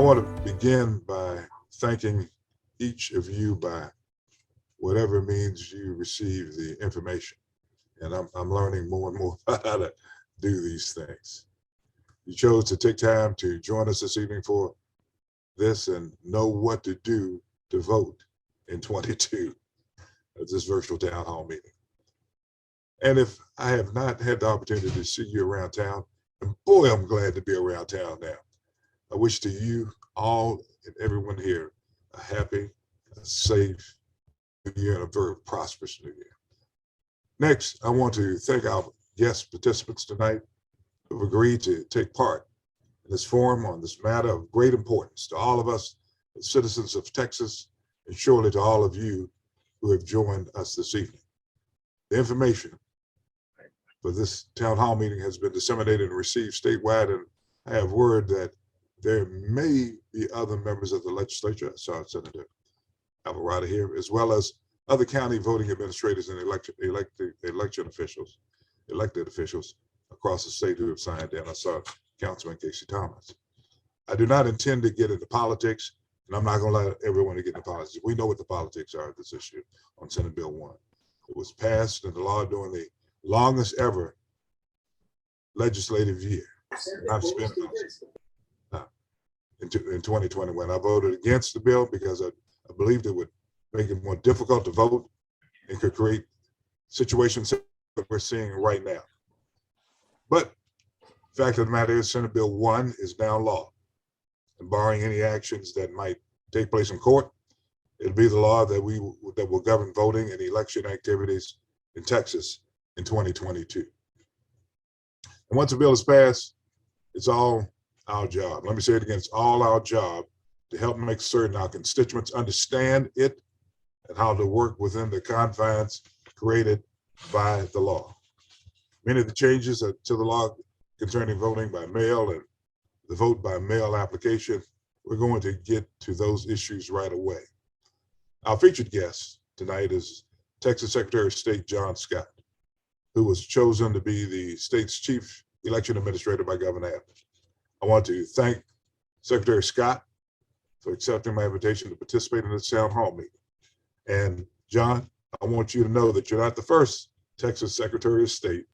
I want to begin by thanking each of you by whatever means you receive the information. And I'm learning more and more how to do these things. You chose to take time to join us this evening for this and know what to do to vote in 22 at this virtual town hall meeting. And if I have not had the opportunity to see you around town, and boy, I'm glad to be around town now. I wish to you all and everyone here a happy, a safe New Year and a very prosperous New Year. Next, I want to thank our guest participants tonight who have agreed to take part in this forum on this matter of great importance to all of us as citizens of Texas, and surely to all of you who have joined us this evening. The information for this town hall meeting has been disseminated and received statewide, and I have word that there may be other members of the legislature, I saw Senator Alvarado here, as well as other county voting administrators and elected officials across the state who have signed in. I saw Councilman Casey Thomas. I do not intend to get into politics, and I'm not going to let everyone get into politics. We know what the politics are of this issue on Senate Bill 1. It was passed into law during the longest ever legislative year. And I've spent in 2021. I voted against the bill because I believed it would make it more difficult to vote and could create situations that we're seeing right now. But the fact of the matter is Senate Bill 1 is now law. And barring any actions that might take place in court, it'll be the law that will govern voting and election activities in Texas in 2022. And once the bill is passed, it's all our job. Let me say it again, it's all our job to help make certain our constituents understand it and how to work within the confines created by the law. Many of the changes to the law concerning voting by mail and the vote by mail application, we're going to get to those issues right away. Our featured guest tonight is Texas Secretary of State John Scott, who was chosen to be the state's chief election administrator by Governor Abbott. I want to thank Secretary Scott for accepting my invitation to participate in this town hall meeting. And John, I want you to know that you're not the first Texas Secretary of State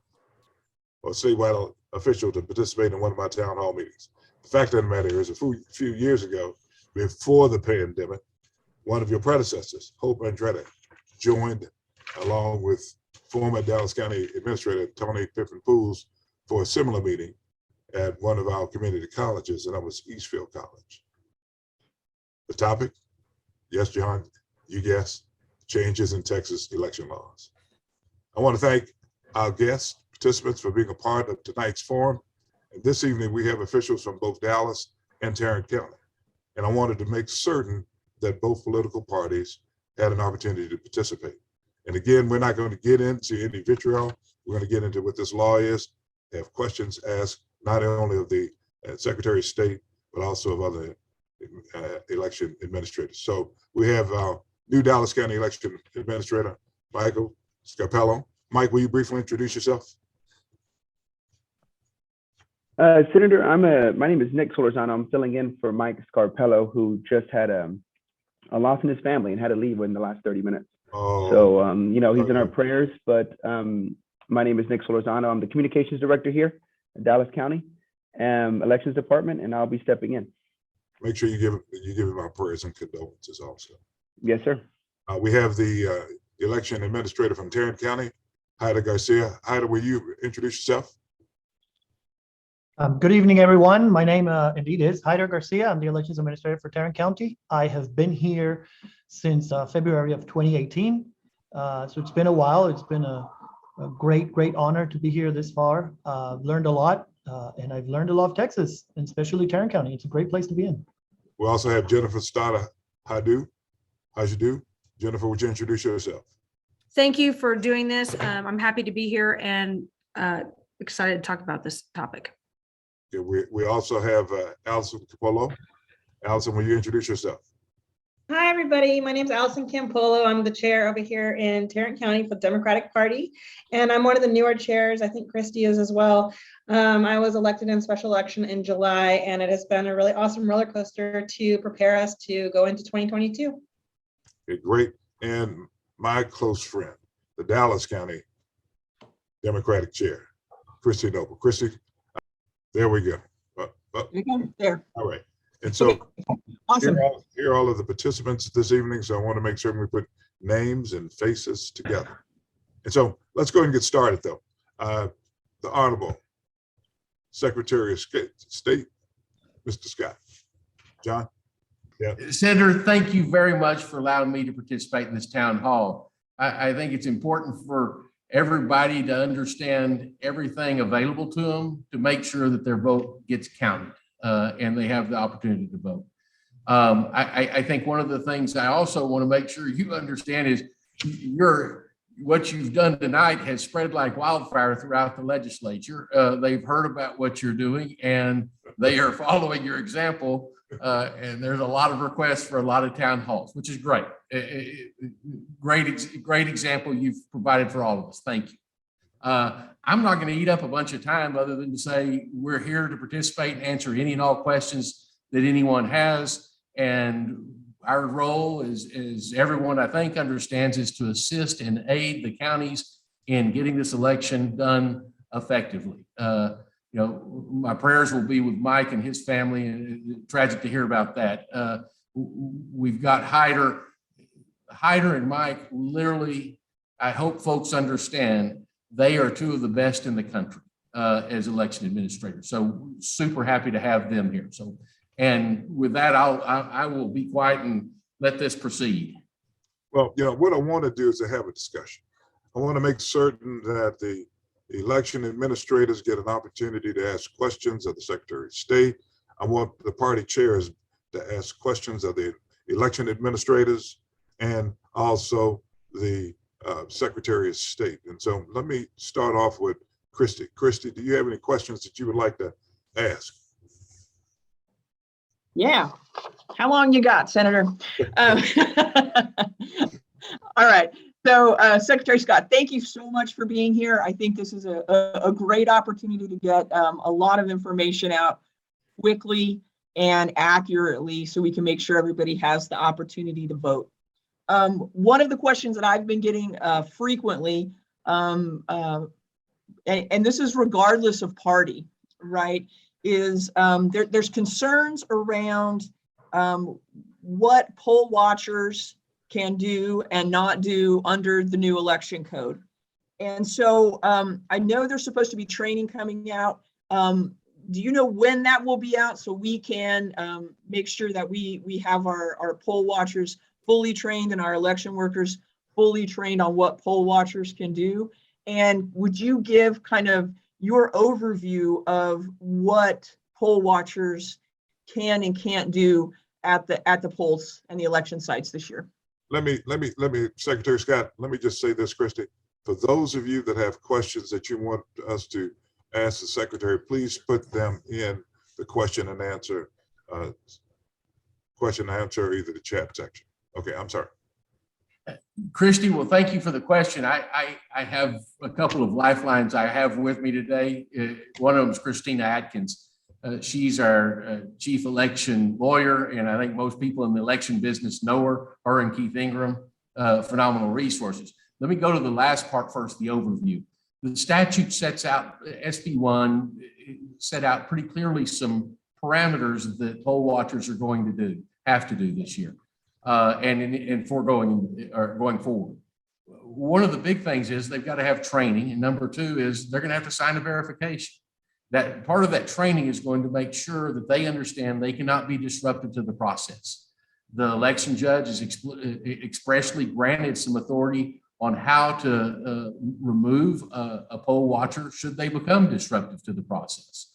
or statewide official to participate in one of my town hall meetings. The fact of the matter is, a few years ago, before the pandemic, one of your predecessors, Hope Andretti, joined along with former Dallas County Administrator Tony Pippin-Pools for a similar meeting at one of our community colleges, and that was Eastfield College. The topic, yes, John, you guessed, changes in Texas election laws. I want to thank our guests, participants, for being a part of tonight's forum. And this evening, we have officials from both Dallas and Tarrant County. And I wanted to make certain that both political parties had an opportunity to participate. And again, we're not going to get into any vitriol. We're going to get into what this law is, have questions asked not only of the Secretary of State, but also of other election administrators. So we have new Dallas County Election Administrator, Michael Scarpello. Mike, will you briefly introduce yourself? Senator, my name is Nick Solorzano. I'm filling in for Mike Scarpello, who just had a loss in his family and had to leave within the last 30 minutes. Oh, so, he's in our prayers, but my name is Nick Solorzano. I'm the communications director here in Dallas County Elections Department, and I'll be stepping in. Make sure you give him our prayers and condolences also. Yes, sir. We have the election administrator from Tarrant County, Haida Garcia. Haida, will you introduce yourself? Good evening, everyone. My name indeed is Haida Garcia. I'm the elections administrator for Tarrant County. I have been here since February of 2018. So it's been a while. It's been a great honor to be here this far. Learned a lot, and I've learned a lot of Texas, and especially Tarrant County. It's a great place to be in. We also have Jennifer Stada. How'd you do? Jennifer, would you introduce yourself? Thank you for doing this. I'm happy to be here and excited to talk about this topic. Okay, we also have Allison Capolo. Allison, will you introduce yourself? Hi, everybody. My name is Allison Campolo. I'm the chair over here in Tarrant County for the Democratic Party, and I'm one of the newer chairs. I think Christy is as well. I was elected in special election in July, and it has been a really awesome roller coaster to prepare us to go into 2022. Okay, great. And my close friend, the Dallas County Democratic Chair, Christy Noble. Christy, there we go. There. All right. And so Awesome. here are all of the participants this evening, so I want to make sure we put names and faces together. And so let's go ahead and get started, though. The Honorable Secretary of State, Mr. Scott. John? Yeah. Senator, thank you very much for allowing me to participate in this town hall. I think it's important for everybody to understand everything available to them to make sure that their vote gets counted and they have the opportunity to vote. I think one of the things I also want to make sure you understand is what you've done tonight has spread like wildfire throughout the legislature. They've heard about what you're doing and they are following your example. And there's a lot of requests for a lot of town halls, which is great. Great example you've provided for all of us. Thank you. I'm not going to eat up a bunch of time other than to say we're here to participate and answer any and all questions that anyone has. And our role is everyone I think understands is to assist and aid the counties in getting this election done effectively. My prayers will be with Mike and his family, and tragic to hear about that. We've got Hyder and Mike, literally, I hope folks understand, they are two of the best in the country as election administrators. So super happy to have them here. So, and with that, I will be quiet and let this proceed. Well, what I want to do is to have a discussion. I want to make certain that the election administrators get an opportunity to ask questions of the Secretary of State. I want the party chairs to ask questions of the election administrators and also the Secretary of State. And so let me start off with Christy. Christy, do you have any questions that you would like to ask? Yeah. How long you got, Senator? All right. So Secretary Scott, thank you so much for being here. I think this is a great opportunity to get a lot of information out quickly and accurately so we can make sure everybody has the opportunity to vote. One of the questions that I've been getting frequently, and this is regardless of party, right, is there's concerns around what poll watchers can do and not do under the new election code. And so I know there's supposed to be training coming out. Do you know when that will be out so we can make sure that we have our poll watchers fully trained and our election workers fully trained on what poll watchers can do? And would you give kind of your overview of what poll watchers can and can't do at the polls and the election sites this year? Let me, Secretary Scott, let me just say this, Christy. For those of you that have questions that you want us to ask the Secretary, please put them in the question and answer, either the chat section. Okay, I'm sorry. Christy, well, thank you for the question. I have a couple of lifelines I have with me today. One of them is Christina Atkins. She's our chief election lawyer, and I think most people in the election business know her and Keith Ingram, phenomenal resources. Let me go to the last part first, the overview. The statute sets out, SB 1 set out pretty clearly some parameters that poll watchers are going to have to do this year. And going forward. One of the big things is they've got to have training. And number two is they're going to have to sign a verification. That part of that training is going to make sure that they understand they cannot be disruptive to the process. The election judge has expressly granted some authority on how to remove a poll watcher should they become disruptive to the process.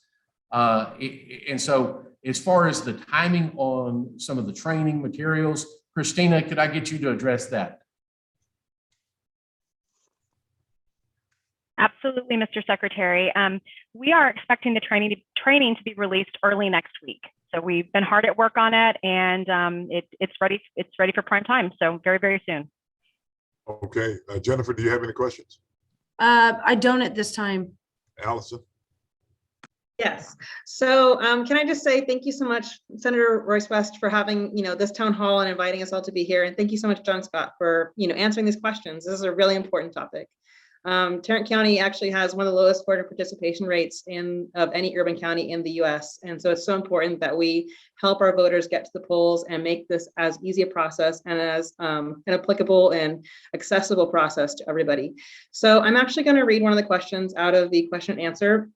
And so as far as the timing on some of the training materials, Christina, could I get you to address that? Absolutely, Mr. Secretary. We are expecting the training to be released early next week. So we've been hard at work on it, and it's ready. It's ready for prime time. So very, very soon. Okay, Jennifer, do you have any questions? I don't at this time. Allison? Yes. So can I just say thank you so much, Senator Royce West, for having, this town hall and inviting us all to be here. And thank you so much, John Scott, for, answering these questions. This is a really important topic. Tarrant County actually has one of the lowest voter participation rates of any urban county in the US. And so it's so important that we help our voters get to the polls and make this as easy a process and as an applicable and accessible process to everybody. So I'm actually going to read one of the questions out of the question and answer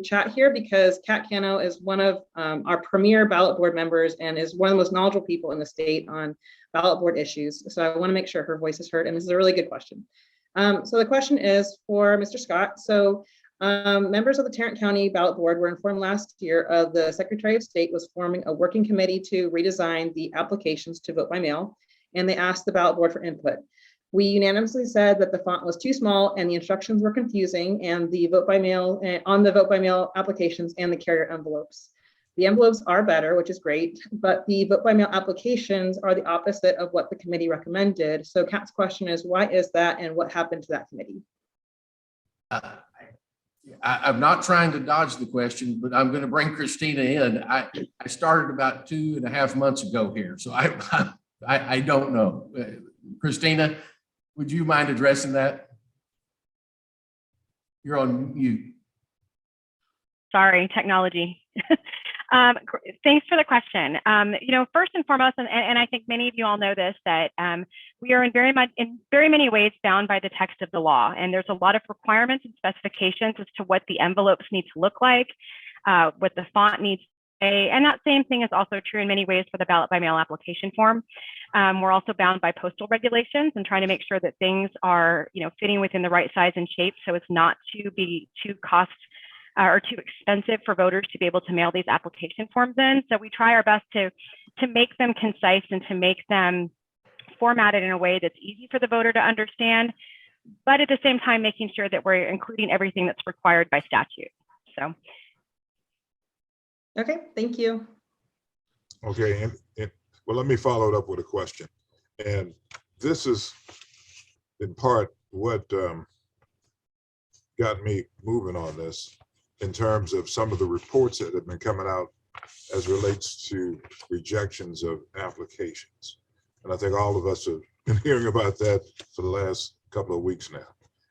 chat here, because Kat Cano is one of our premier ballot board members and is one of the most knowledgeable people in the state on ballot board issues. So I want to make sure her voice is heard. And this is a really good question. So the question is for Mr. Scott. So members of the Tarrant County Ballot Board were informed last year of the Secretary of State was forming a working committee to redesign the applications to vote by mail, and they asked the ballot board for input. We unanimously said that the font was too small and the instructions were confusing, and the vote by mail on the vote by mail applications and the carrier envelopes. The envelopes are better, which is great, but the vote by mail applications are the opposite of what the committee recommended. So Kat's question is, why is that and what happened to that committee? I'm not trying to dodge the question, but I'm going to bring Christina in. I started about 2.5 months ago here, so I don't know. Christina, would you mind addressing that? You're on mute. Sorry, technology. Thanks for the question. First and foremost, and I think many of you all know this, that we are in very many ways bound by the text of the law, and there's a lot of requirements and specifications as to what the envelopes need to look like, what the font needs to say, and that same thing is also true in many ways for the ballot by mail application form. We're also bound by postal regulations and trying to make sure that things are, fitting within the right size and shape, so it's not to be too cost or too expensive for voters to be able to mail these application forms in. So we try our best to make them concise and to make them formatted in a way that's easy for the voter to understand, but at the same time, making sure that we're including everything that's required by statute. So. Okay, thank you. Okay, and well, let me follow it up with a question. And this is in part what got me moving on this, in terms of some of the reports that have been coming out as relates to rejections of applications. And I think all of us have been hearing about that for the last couple of weeks now.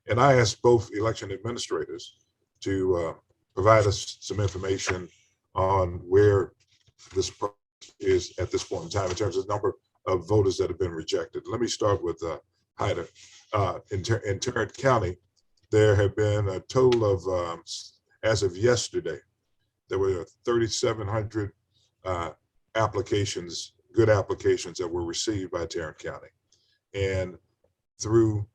And I asked both election administrators to provide us some information on where this is at this point in time in terms of the number of voters that have been rejected. Let me start with Hyder. In Tarrant County, there have been a total of as of yesterday, there were 3,700 applications, good applications that were received by Tarrant County. And through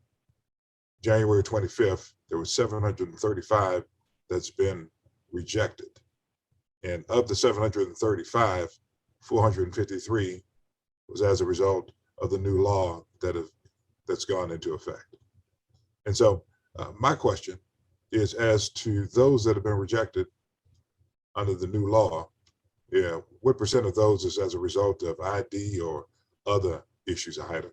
January 25th, there were 735 that's been rejected. And of the 735, 453 was as a result of the new law that's gone into effect. And so my question is, as to those that have been rejected under the new law, what percent of those is as a result of ID or other issues? I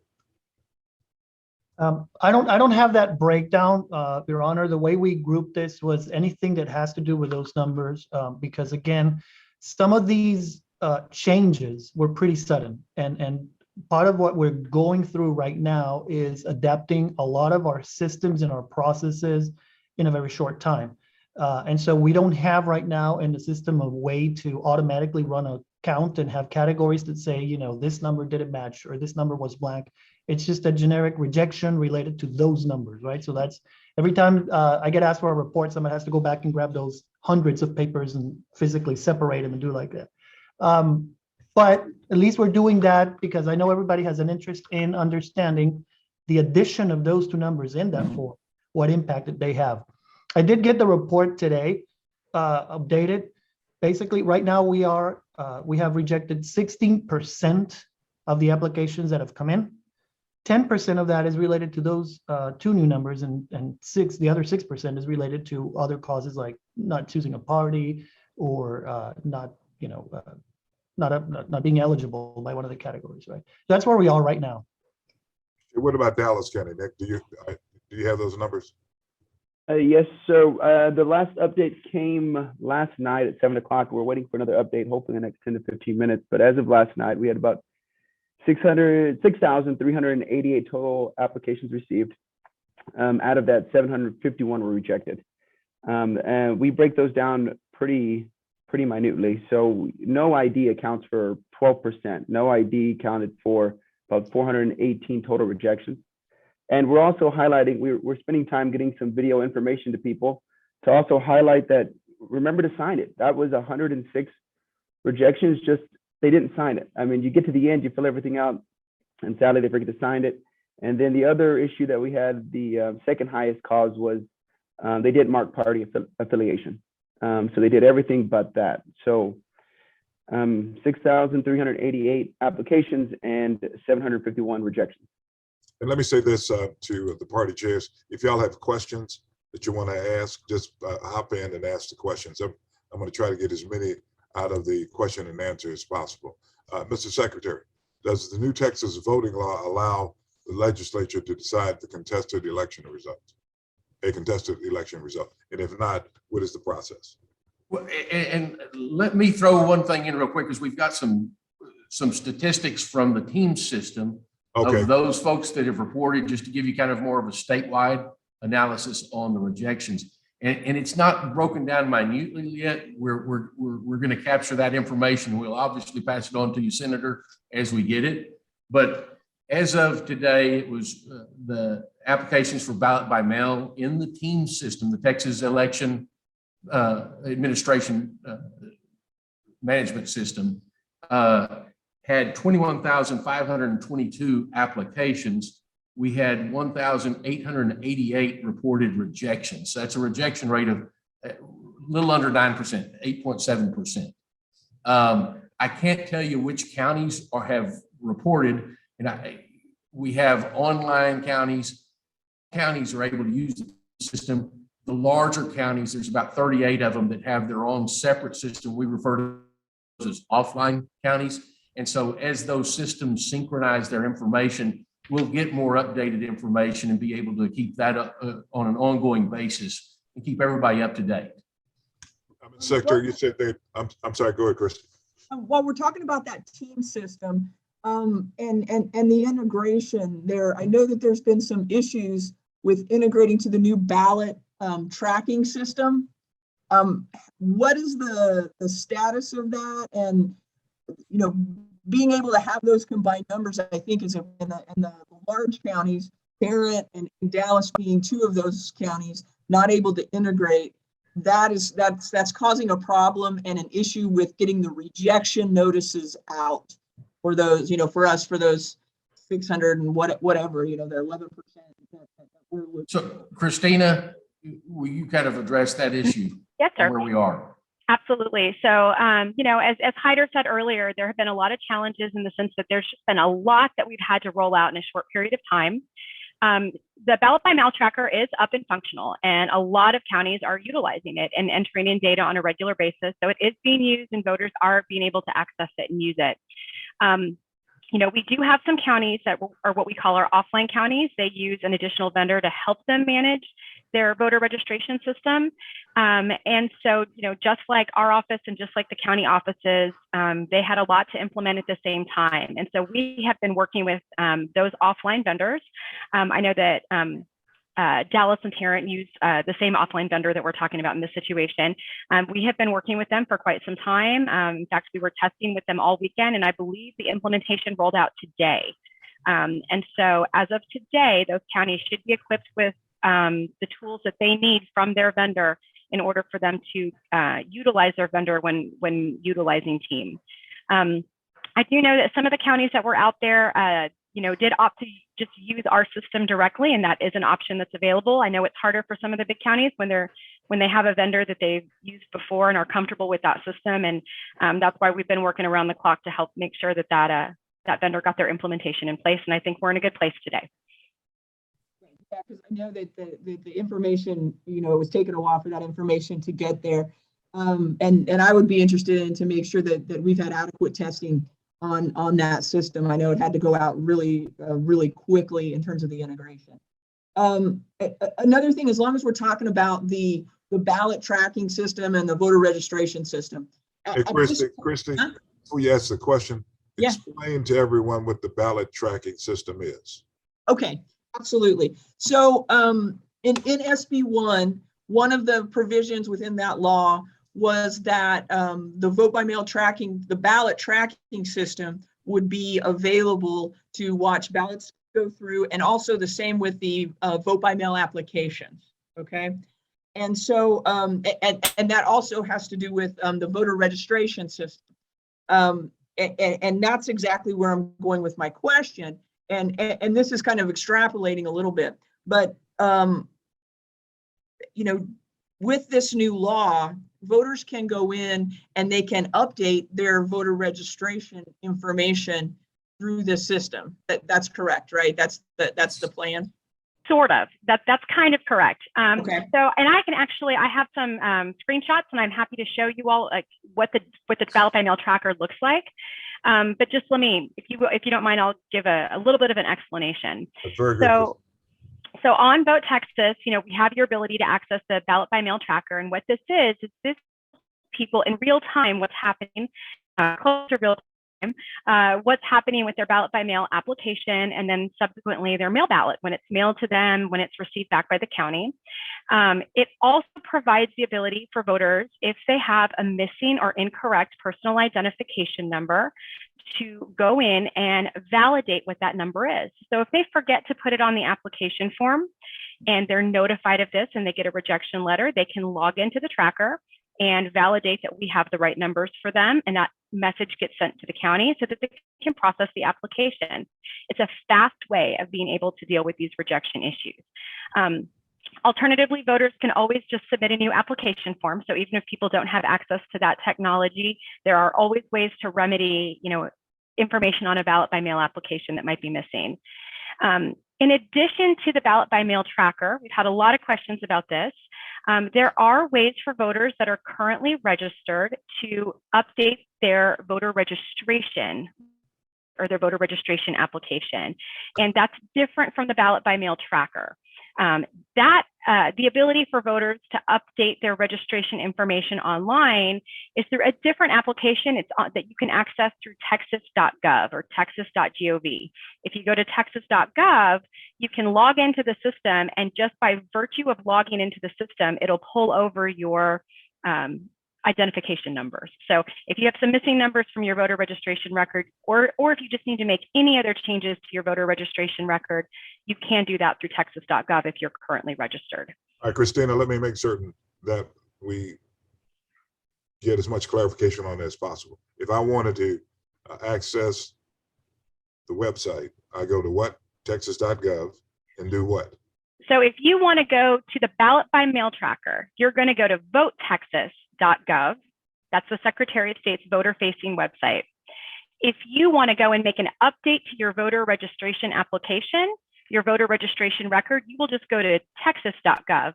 don't have that breakdown, Your Honor. The way we grouped this was anything that has to do with those numbers, because again, some of these changes were pretty sudden, and part of what we're going through right now is adapting a lot of our systems and our processes in a very short time. And so we don't have right now in the system a way to automatically run a count and have categories that say, this number didn't match or this number was blank. It's just a generic rejection related to those numbers, right? So that's every time I get asked for a report, someone has to go back and grab those hundreds of papers and physically separate them and do like that. But at least we're doing that because I know everybody has an interest in understanding the addition of those two numbers in that form, what impact that they have. I did get the report today, updated. Basically, right now we have rejected 16% of the applications that have come in. 10% of that is related to those two new numbers, and the other 6% is related to other causes like not choosing a party or not, not being eligible by one of the categories, right? That's where we are right now. What about Dallas County, Nick? Do you have those numbers? Yes, so the last update came last night at 7 o'clock. We're waiting for another update, hopefully in the next 10 to 15 minutes. But as of last night, we had about 6,388 total applications received. Out of that, 751 were rejected. And we break those down pretty minutely. So no ID accounts for 12%. No ID accounted for about 418 total rejections. And we're also highlighting, we're spending time getting some video information to people to also highlight that, remember to sign it. That was 106 rejections, just they didn't sign it. I mean, you get to the end, you fill everything out, and sadly they forget to sign it. And then the other issue that we had, the second highest cause was they didn't mark party affiliation. So they did everything but that. So 6,388 applications and 751 rejections. And let me say this to the party chairs. If y'all have questions that you want to ask, just hop in and ask the questions. I'm going to try to get as many out of the question and answer as possible. Mr. Secretary, does the new Texas voting law allow the legislature to decide the contested election results, a contested election result? And if not, what is the process? Well, and let me throw one thing in real quick, because we've got some statistics from the team system. Okay. Of those folks that have reported, just to give you kind of more of a statewide analysis on the rejections. And it's not broken down minutely yet. We're going to capture that information. We'll obviously pass it on to you, Senator, as we get it. But as of today, it was the applications for ballot by mail in the team system, the Texas Election Administration Management System, had 21,522 applications. We had 1,888 reported rejections. So that's a rejection rate of a little under 9%, 8.7%. I can't tell you which counties have reported, and we have online counties. Counties are able to use the system. The larger counties, there's about 38 of them that have their own separate system. We refer to those as offline counties. And so as those systems synchronize their information, we'll get more updated information and be able to keep that up on an ongoing basis and keep everybody up to date. Secretary, you said that, I'm sorry, go ahead, Chris. While we're talking about that team system and the integration there, I know that there's been some issues with integrating to the new ballot tracking system. What is the status of that? And you know, being able to have those combined numbers, I think, is in the large counties, Tarrant and Dallas being two of those counties, not able to integrate. That's causing a problem and an issue with getting the rejection notices out for those, you know, for us, for those 600 and whatever, you know, the 11%. So, Christina, will you kind of address that issue? Yes, sir. Where we are. Absolutely. So, you know, as Hyder said earlier, there have been a lot of challenges in the sense that there's just been a lot that we've had to roll out in a short period of time. The ballot by mail tracker is up and functional, and a lot of counties are utilizing it and entering in data on a regular basis. So it is being used, and voters are being able to access it and use it. You know, we do have some counties that are what we call our offline counties. They use an additional vendor to help them manage their voter registration system. And so, you know, just like our office and just like the county offices, they had a lot to implement at the same time. And so we have been working with those offline vendors. I know that Dallas and Tarrant use the same offline vendor that we're talking about in this situation. We have been working with them for quite some time. In fact, we were testing with them all weekend, and I believe the implementation rolled out today. And so as of today, those counties should be equipped with the tools that they need from their vendor in order for them to utilize their vendor when utilizing Team. I do know that some of the counties that were out there, you know, did opt to just use our system directly, and that is an option that's available. I know it's harder for some of the big counties when they have a vendor that they've used before and are comfortable with that system, and that's why we've been working around the clock to help make sure that that vendor got their implementation in place, and I think we're in a good place today. Yeah, because I know that the information, you know, it was taking a while for that information to get there. And I would be interested in to make sure that we've had adequate testing on that system. I know it had to go out really quickly in terms of the integration. Another thing, as long as we're talking about the ballot tracking system and the voter registration system. Hey, Christy, Huh? before you ask the question, Yeah. explain to everyone what the ballot tracking system is. Okay, absolutely. So in SB1, one of the provisions within that law was that the vote by mail tracking, the ballot tracking system would be available to watch ballots go through, and also the same with the vote by mail applications. Okay. And so, and that also has to do with the voter registration system. And that's exactly where I'm going with my question. And this is kind of extrapolating a little bit, but, you know, with this new law, voters can go in and they can update their voter registration information through this system. That's correct, right? That's the plan. Sort of. That's kind of correct. Okay. So, and I have some screenshots, and I'm happy to show you all like what the ballot by mail tracker looks like. But just let me, if you don't mind, I'll give a little bit of an explanation. Very good. So on Vote Texas, you know, we have your ability to access the ballot by mail tracker, and what this is this people in real time what's happening, close to real time, what's happening with their ballot by mail application, and then subsequently their mail ballot when it's mailed to them, when it's received back by the county. It also provides the ability for voters, if they have a missing or incorrect personal identification number, to go in and validate what that number is. So if they forget to put it on the application form and they're notified of this and they get a rejection letter, they can log into the tracker and validate that we have the right numbers for them, and that message gets sent to the county so that they can process the application. It's a fast way of being able to deal with these rejection issues. Alternatively, voters can always just submit a new application form. So even if people don't have access to that technology, there are always ways to remedy, you know, information on a ballot by mail application that might be missing. In addition to the ballot by mail tracker, we've had a lot of questions about this. There are ways for voters that are currently registered to update their voter registration or their voter registration application. And that's different from the ballot by mail tracker. The ability for voters to update their registration information online is through a different application. It's that you can access through texas.gov or texas.gov. If you go to texas.gov, you can log into the system, and just by virtue of logging into the system, it'll pull over your identification numbers. So if you have some missing numbers from your voter registration record, or if you just need to make any other changes to your voter registration record, you can do that through texas.gov if you're currently registered. All right, Christina, let me make certain that we get as much clarification on that as possible. If I wanted to access the website, I go to what? Texas.gov and do what? So if you want to go to the ballot by mail tracker, you're going to go to votetexas.gov. That's the Secretary of State's voter-facing website. If you want to go and make an update to your voter registration application, your voter registration record, you will just go to texas.gov.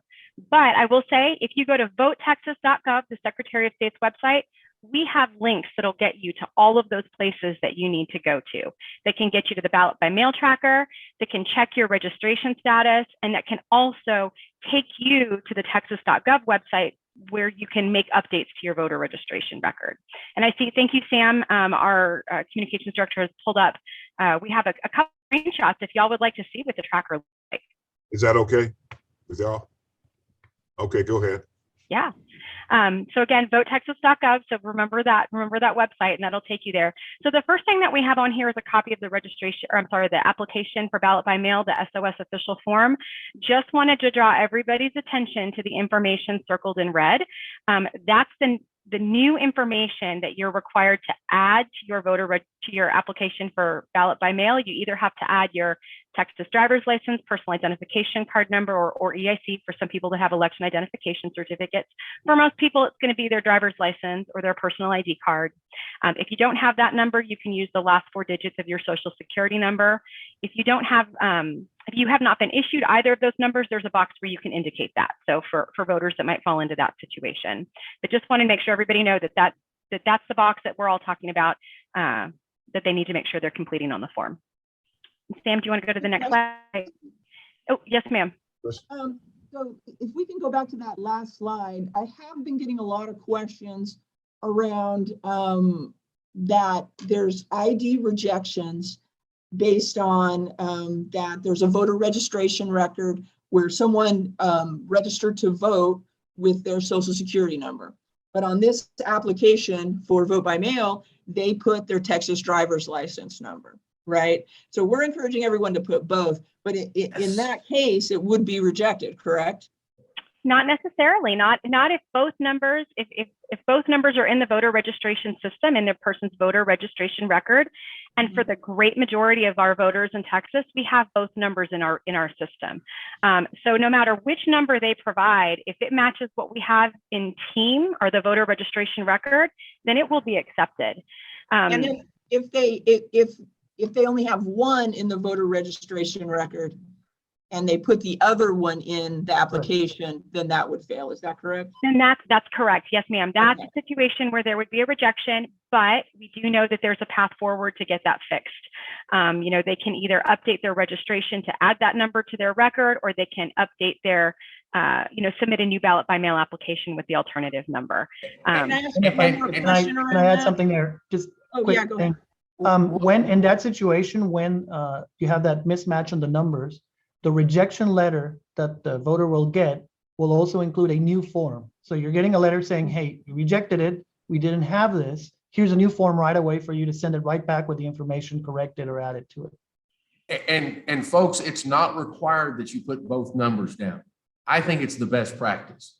But I will say, if you go to votetexas.gov, the Secretary of State's website, we have links that'll get you to all of those places that you need to go to. That can get you to the ballot by mail tracker, that can check your registration status, and that can also take you to the texas.gov website where you can make updates to your voter registration record. And I see, thank you, Sam, our communications director has pulled up. We have a couple of screenshots if y'all would like to see what the tracker looks like. Is that okay with y'all? Okay, go ahead. Yeah. So again, votetexas.gov. So remember that website, and that'll take you there. So the first thing that we have on here is a copy of the registration, or I'm sorry, the application for ballot by mail, the SOS official form. Just wanted to draw everybody's attention to the information circled in red. That's the new information that you're required to add to your to your application for ballot by mail. You either have to add your Texas driver's license, personal identification card number, or EIC for some people that have election identification certificates. For most people, it's going to be their driver's license or their personal ID card. If you don't have that number, you can use the last 4 digits of your social security number. If you don't have If you have not been issued either of those numbers, there's a box where you can indicate that. So for voters that might fall into that situation, but just want to make sure everybody know that that's the box that we're all talking about, that they need to make sure they're completing on the form. Sam, do you want to go to the next slide? Oh, yes, ma'am. So if we can go back to that last slide, I have been getting a lot of questions around that there's ID rejections based on that there's a voter registration record where someone registered to vote with their social security number. But on this application for vote by mail, they put their Texas driver's license number, right? So we're encouraging everyone to put both, but in that case, it would be rejected, correct? Not necessarily, not if both numbers, if both numbers are in the voter registration system in their person's voter registration record. And for the great majority of our voters in Texas, we have both numbers in our system. So no matter which number they provide, if it matches what we have in TEAM or the voter registration record, then it will be accepted. And if they only have one in the voter registration record and they put the other one in the application, then that would fail. Is that correct? And that's correct. Yes, ma'am. That's a situation where there would be a rejection, but we do know that there's a path forward to get that fixed. You know, they can either update their registration to add that number to their record, or they can update their, you know, submit a new ballot by mail application with the alternative number. Can I ask And if one more question around can I add that? something there? Just Oh, quick yeah, go thing. ahead. When in that situation, when you have that mismatch on the numbers, the rejection letter that the voter will get will also include a new form. So you're getting a letter saying, hey, you rejected it. We didn't have this. Here's a new form right away for you to send it right back with the information corrected or added to it. And folks, it's not required that you put both numbers down. I think it's the best practice.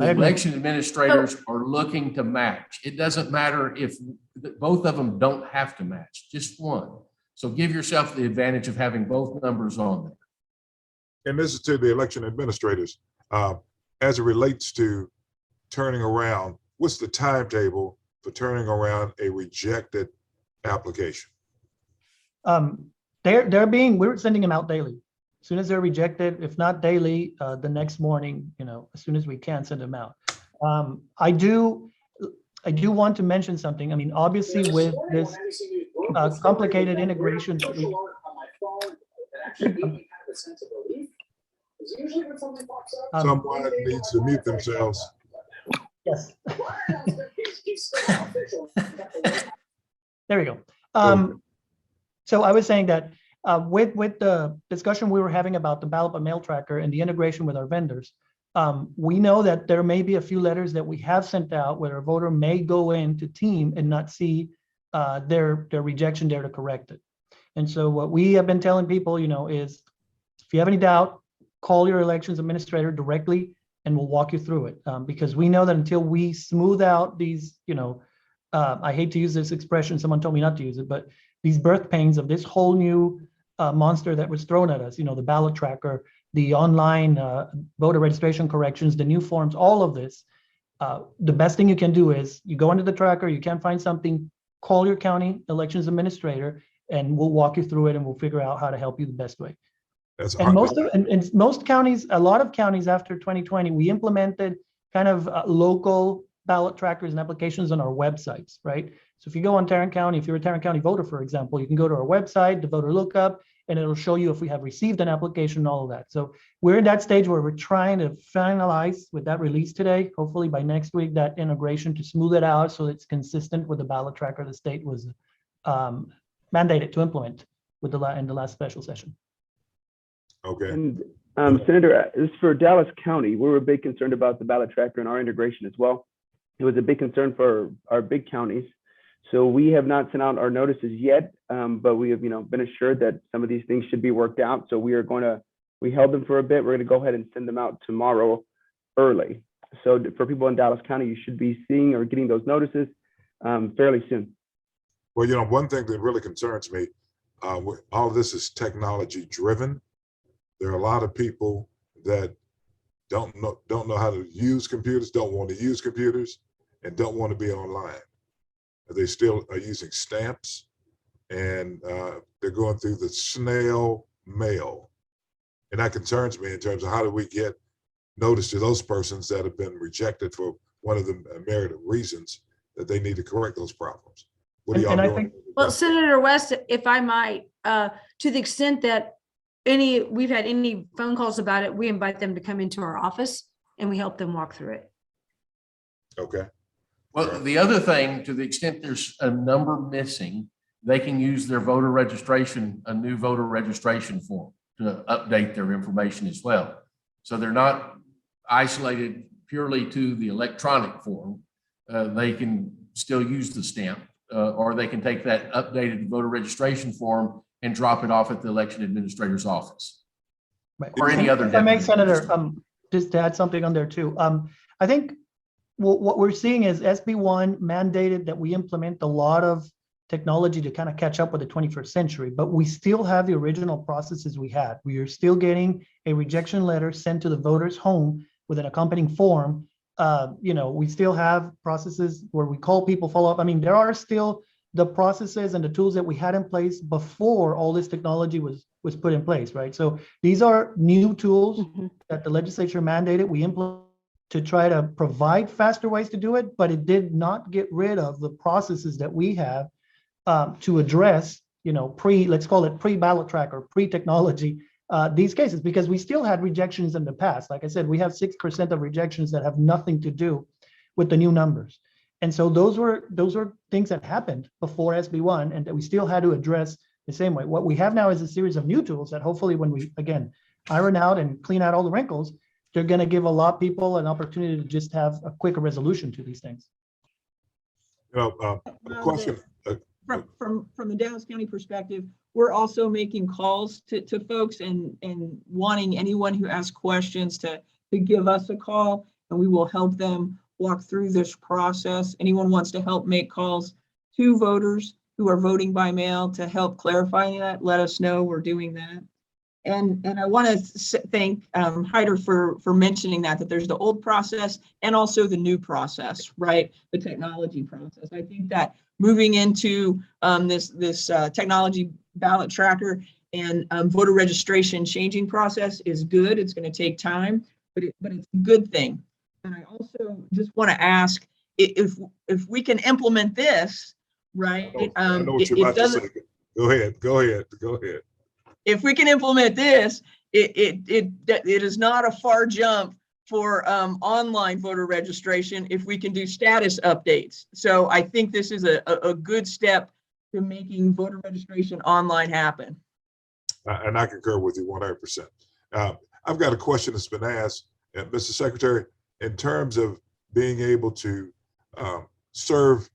I The agree. election administrators are looking to match. It doesn't matter if both of them don't have to match, just one. So give yourself the advantage of having both numbers on there. And this is to the election administrators, as it relates to turning around, what's the timetable for turning around a rejected application? We're sending them out daily. As soon as they're rejected, if not daily, the next morning, you know, as soon as we can, send them out. I do want to mention something. I mean, obviously with this complicated integration. Someone needs to mute themselves. Yes. There we go. So I was saying that with the discussion we were having about the ballot by mail tracker and the integration with our vendors, we know that there may be a few letters that we have sent out where a voter may go into TEAM and not see their rejection there to correct it. And so what we have been telling people, you know, is if you have any doubt, call your elections administrator directly and we'll walk you through it. Because we know that until we smooth out these, you know, I hate to use this expression, someone told me not to use it, but these birth pains of this whole new monster that was thrown at us, you know, the ballot tracker, the online voter registration corrections, the new forms, all of this, the best thing you can do is you go into the tracker, you can't find something, call your county elections administrator and we'll walk you through it and we'll figure out how to help you the best way. That's And most counties, a lot of counties after 2020, we implemented kind of local ballot trackers and applications on our websites, right? So if you go on Tarrant County, if you're a Tarrant County voter, for example, you can go to our website, the voter lookup, and it'll show you if we have received an application and all of that. So we're in that stage where we're trying to finalize with that release today, hopefully by next week, that integration to smooth it out so it's consistent with the ballot tracker the state was mandated to implement with in the last special session. Okay. And Senator, as for Dallas County, we were a bit concerned about the ballot tracker and our integration as well. It was a big concern for our big counties. So we have not sent out our notices yet, but we have, you know, been assured that some of these things should be worked out. So we held them for a bit. We're going to go ahead and send them out tomorrow early. So for people in Dallas County, you should be seeing or getting those notices fairly soon. Well, you know, one thing that really concerns me, all of this is technology driven. There are a lot of people that don't know how to use computers, don't want to use computers, and don't want to be online. They still are using stamps, and they're going through the snail mail And that concerns me in terms of how do we get notice to those persons that have been rejected for one of the merited reasons that they need to correct those problems. What are y'all And I doing? Well, Senator West, if I might, to the extent that we've had any phone calls about it, we invite them to come into our office and we help them walk through it. Okay. Well, the other thing, to the extent there's a number missing, they can use their voter registration, a new voter registration form to update their information as well. So they're not isolated purely to the electronic form. They can still use the stamp, or they can take that updated voter registration form and drop it off at the election administrator's office. Right. Or any other If I may, deputy Senator, registrar. just to add something on there too. I think what we're seeing is SB1 mandated that we implement a lot of technology to kind of catch up with the 21st century, but we still have the original processes we had. We are still getting a rejection letter sent to the voter's home with an accompanying form. We still have processes where we call people, follow up. I mean, there are still the processes and the tools that we had in place before all this technology was put in place, right? So these are new tools that the legislature mandated we implement to try to provide faster ways to do it, but it did not get rid of the processes that we have to address, let's call it pre-ballot track or pre-technology, these cases, because we still had rejections in the past. Like I said, we have 6% of rejections that have nothing to do with the new numbers. And so those were things that happened before SB1 and that we still had to address the same way. What we have now is a series of new tools that hopefully when we, again, iron out and clean out all the wrinkles, they're going to give a lot of people an opportunity to just have a quicker resolution to these things. A question. From the Dallas County perspective, we're also making calls to folks and wanting anyone who asks questions to give us a call, and we will help them walk through this process. Anyone wants to help make calls to voters who are voting by mail to help clarify that, let us know. We're doing that. And I want to thank Hyder for mentioning that there's the old process and also the new process, right? The technology process. I think that moving into this technology ballot tracker and voter registration changing process is good. It's going to take time, but it's a good thing. And I also just want to ask if we can implement this, right? I know what you're about to say. Go ahead. If we can implement this, it is not a far jump for online voter registration if we can do status updates. So I think this is a good step to making voter registration online happen. And I concur with you 100%. I've got a question that's been asked, Mr. Secretary, in terms of being able to serve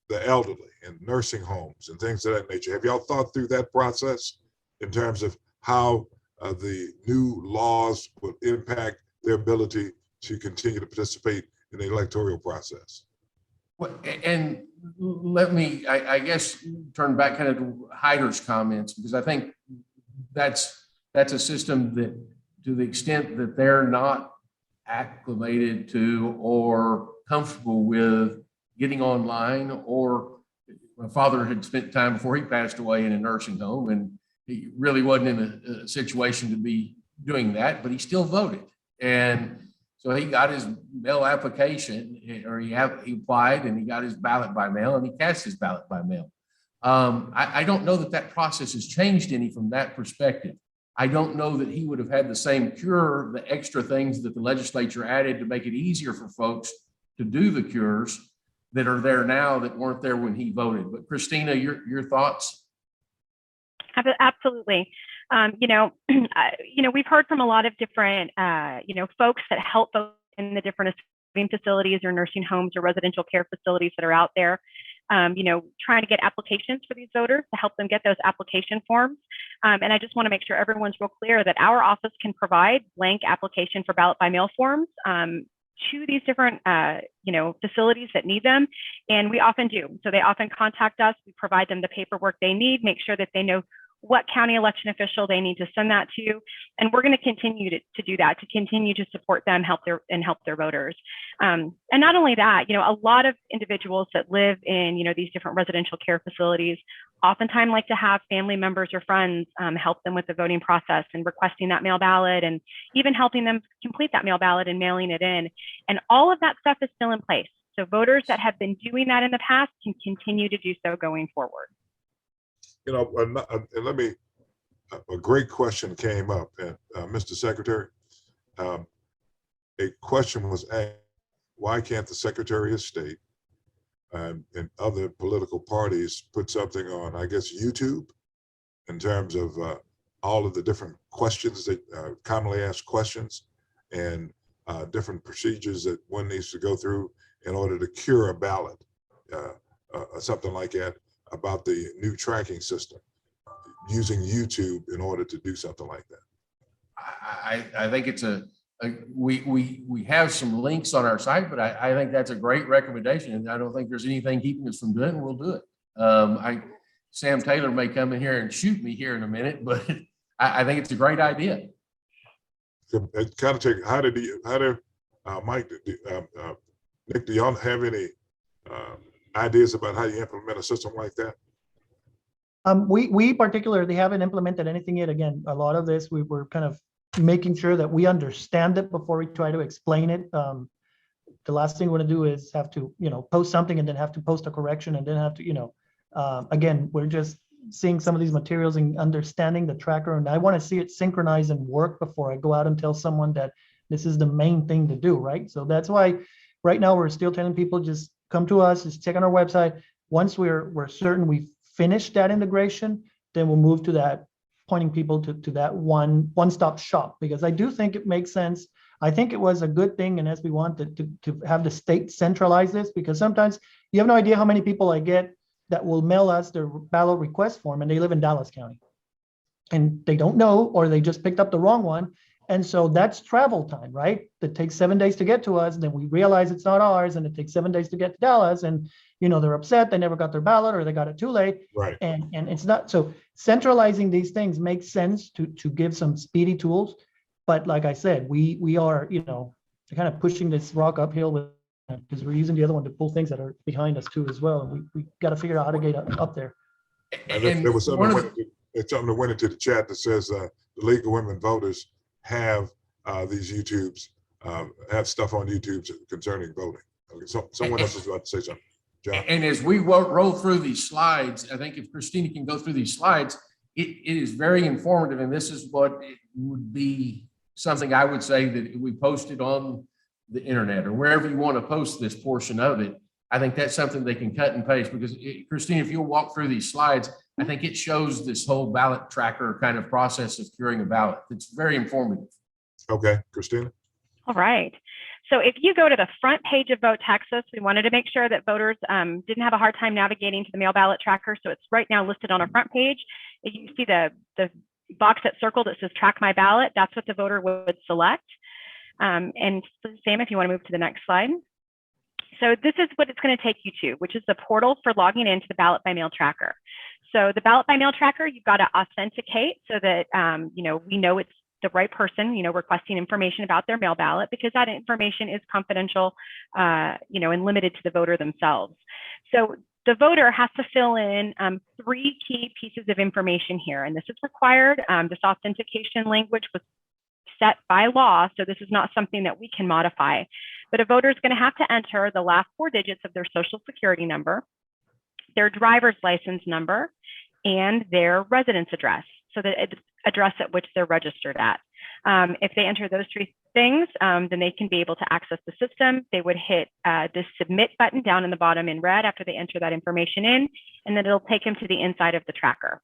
the elderly in nursing homes and things of that nature. Have y'all thought through that process in terms of how the new laws will impact their ability to continue to participate in the electoral process? Well, and let me, I guess, turn back kind of to Hyder's comments, because I think that's a system that, to the extent that they're not acclimated to or comfortable with getting online, or my father had spent time before he passed away in a nursing home, and he really wasn't in a situation to be doing that, but he still voted. And so he got his mail application, or he applied and he got his ballot by mail and he cast his ballot by mail. I don't know that process has changed any from that perspective. I don't know that he would have had the same cure, the extra things that the legislature added to make it easier for folks to do the cures that are there now that weren't there when he voted. But Christina, your thoughts? Absolutely. We've heard from a lot of different, folks that help folks in the different living facilities or nursing homes or residential care facilities that are out there, trying to get applications for these voters to help them get those application forms. And I just want to make sure everyone's real clear that our office can provide blank application for ballot by mail forms to these different, facilities that need them. And we often do. So they often contact us. We provide them the paperwork they need, make sure that they know what county election official they need to send that to. And we're going to continue to do that, to continue to support them, help their voters. And not only that, a lot of individuals that live in, these different residential care facilities oftentimes like to have family members or friends help them with the voting process and requesting that mail ballot, and even helping them complete that mail ballot and mailing it in. And all of that stuff is still in place. So voters that have been doing that in the past can continue to do so going forward. A great question came up, and Mr. Secretary, a question was asked, why can't the Secretary of State and other political parties put something on, I guess, YouTube, in terms of all of the different questions that commonly asked questions and different procedures that one needs to go through in order to cure a ballot, something like that, about the new tracking system, using YouTube in order to do something like that. I think it's we have some links on our site, but I think that's a great recommendation, and I don't think there's anything keeping us from doing it, and we'll do it. Sam Taylor may come in here and shoot me here in a minute, but I think it's a great idea. It kind of take, Mike, Nick, do y'all have any ideas about how you implement a system like that? We particularly haven't implemented anything yet. Again, a lot of this, we were kind of making sure that we understand it before we try to explain it. The last thing we want to do is have to, post something and then have to post a correction and then have to, again, we're just seeing some of these materials and understanding the tracker. And I want to see it synchronize and work before I go out and tell someone that this is the main thing to do, right? So that's why right now we're still telling people, just come to us, just check on our website. Once we're certain we've finished that integration, then we'll move to that, pointing people to that one-stop shop, because I do think it makes sense. I think it was a good thing, and as we want to have the state centralize this, because sometimes you have no idea how many people I get that will mail us their ballot request form and they live in Dallas County and they don't know, or they just picked up the wrong one. And so that's travel time, right? It takes 7 days to get to us. And then we realize it's not ours, and it takes 7 days to get to Dallas. And, they're upset. They never got their ballot, or they got it too late. Right. And it's not, so centralizing these things makes sense to give some speedy tools. But like I said, we are, kind of pushing this rock uphill with, because we're using the other one to pull things that are behind us too as well. And we got to figure out how to get up there. And there was something that went into the chat that says the League of Women Voters have these YouTubes, have stuff on YouTube concerning voting. Okay, so someone else is about to say something. John? And as we roll through these slides, I think if Christina can go through these slides, it is very informative. And this is what it would be something I would say that we posted on the internet or wherever you want to post this portion of it. I think that's something they can cut and paste, because Christina, if you'll walk through these slides, I think it shows this whole ballot tracker kind of process of curing a ballot. It's very informative. Okay, Christina. All right. So if you go to the front page of Vote Texas, we wanted to make sure that voters didn't have a hard time navigating to the mail ballot tracker. So it's right now listed on our front page. If you see the box that's circled that says Track My Ballot, that's what the voter would select. And Sam, if you want to move to the next slide. So this is what it's going to take you to, which is the portal for logging into the ballot by mail tracker. So the ballot by mail tracker, you've got to authenticate so that we know it's the right person, requesting information about their mail ballot, because that information is confidential, and limited to the voter themselves. So the voter has to fill in 3 key pieces of information here, and this is required. This authentication language was set by law, so this is not something that we can modify. But a voter is going to have to enter the last 4 digits of their social security number, their driver's license number, and their residence address, so the address at which they're registered at. If they enter those 3 things, then they can be able to access the system. They would hit the submit button down in the bottom in red after they enter that information in, and then it'll take them to the inside of the tracker.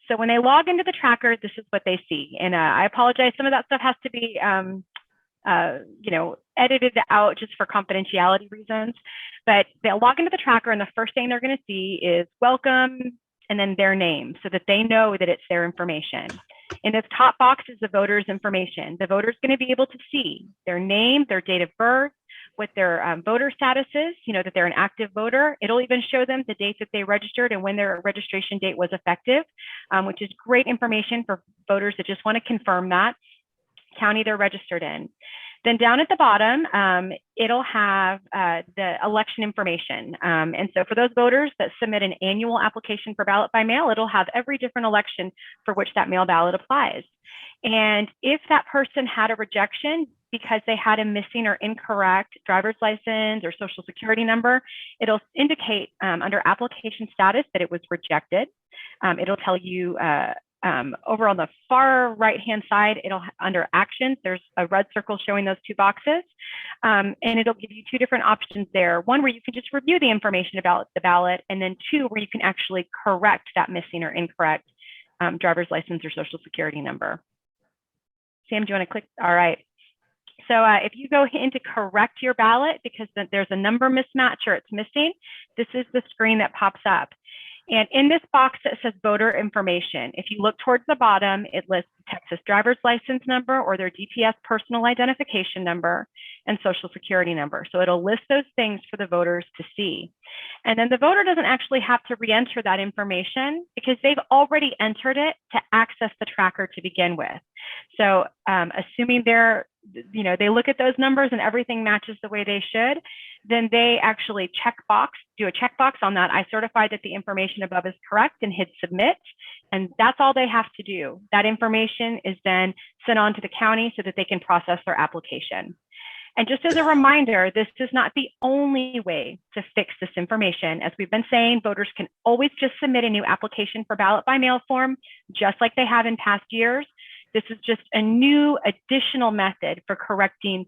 So when they log into the tracker, this is what they see. And I apologize, some of that stuff has to be edited out just for confidentiality reasons. But they'll log into the tracker, and the first thing they're going to see is welcome, and then their name, so that they know that it's their information. In this top box is the voter's information. The voter's going to be able to see their name, their date of birth, what their voter status is, that they're an active voter. It'll even show them the date that they registered and when their registration date was effective, which is great information for voters that just want to confirm that county they're registered in. Then down at the bottom, it'll have the election information. And so for those voters that submit an annual application for ballot by mail, it'll have every different election for which that mail ballot applies. And if that person had a rejection because they had a missing or incorrect driver's license or social security number, it'll indicate under application status that it was rejected. It'll tell you over on the far right-hand side, under actions, there's a red circle showing those two boxes. And it'll give you two different options there. One where you can just review the information about the ballot, and then two where you can actually correct that missing or incorrect driver's license or social security number. Sam, do you want to click? All right. So if you go in to correct your ballot because there's a number mismatch or it's missing, this is the screen that pops up. And in this box that says voter information, if you look towards the bottom, it lists Texas driver's license number or their DPS personal identification number and social security number. So it'll list those things for the voters to see. And then the voter doesn't actually have to re-enter that information because they've already entered it to access the tracker to begin with. So assuming they look at those numbers and everything matches the way they should, then they actually do a checkbox on that. I certify that the information above is correct and hit submit. And that's all they have to do. That information is then sent on to the county so that they can process their application. And just as a reminder, this is not the only way to fix this information. As we've been saying, voters can always just submit a new application for ballot by mail form, just like they have in past years. This is just a new additional method for correcting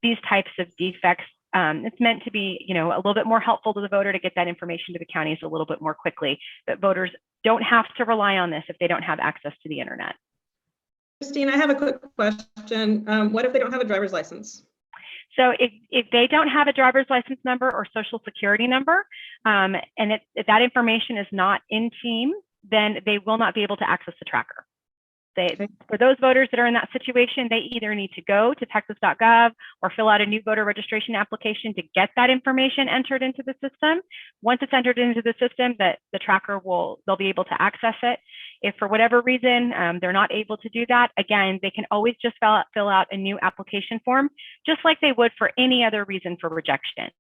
these types of defects. It's meant to be, a little bit more helpful to the voter to get that information to the counties a little bit more quickly. But voters don't have to rely on this if they don't have access to the internet. Christine, I have a quick question. What if they don't have a driver's license? So if they don't have a driver's license number or social security number, and if that information is not in team, then they will not be able to access the tracker. For those voters that are in that situation, they either need to go to texas.gov or fill out a new voter registration application to get that information entered into the system. Once it's entered into the system, the tracker they'll be able to access it. If for whatever reason they're not able to do that, again, they can always just fill out a new application form, just like they would for any other reason for rejection.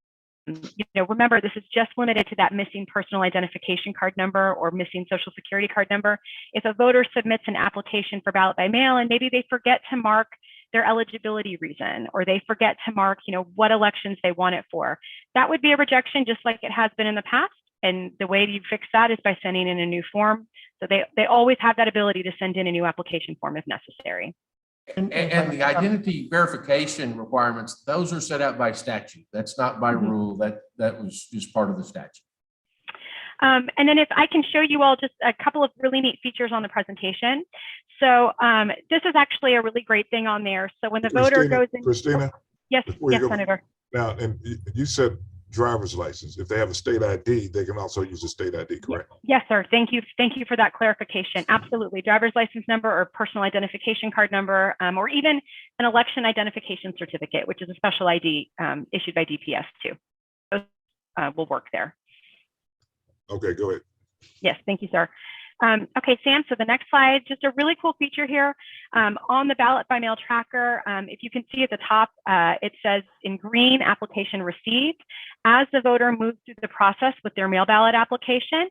Remember, this is just limited to that missing personal identification card number or missing social security card number. If a voter submits an application for ballot by mail and maybe they forget to mark their eligibility reason, or they forget to mark, what elections they want it for, that would be a rejection just like it has been in the past. And the way you fix that is by sending in a new form. So they always have that ability to send in a new application form if necessary. And the identity verification requirements, those are set out by statute. That's not by rule. That was just part of the statute. And then if I can show you all just a couple of really neat features on the presentation. So this is actually a really great thing on there. So when the voter goes in. Christina? Yes, Senator. Now, and you said driver's license. If they have a state ID, they can also use a state ID, correct? Yes, sir. Thank you. Thank you for that clarification. Absolutely. Driver's license number or personal identification card number, or even an election identification certificate, which is a special ID issued by DPS too. Those will work there. Okay, go ahead. Yes, thank you, sir. Okay, Sam, so the next slide, just a really cool feature here on the ballot by mail tracker. If you can see at the top, it says in green, application received. As the voter moves through the process with their mail ballot application,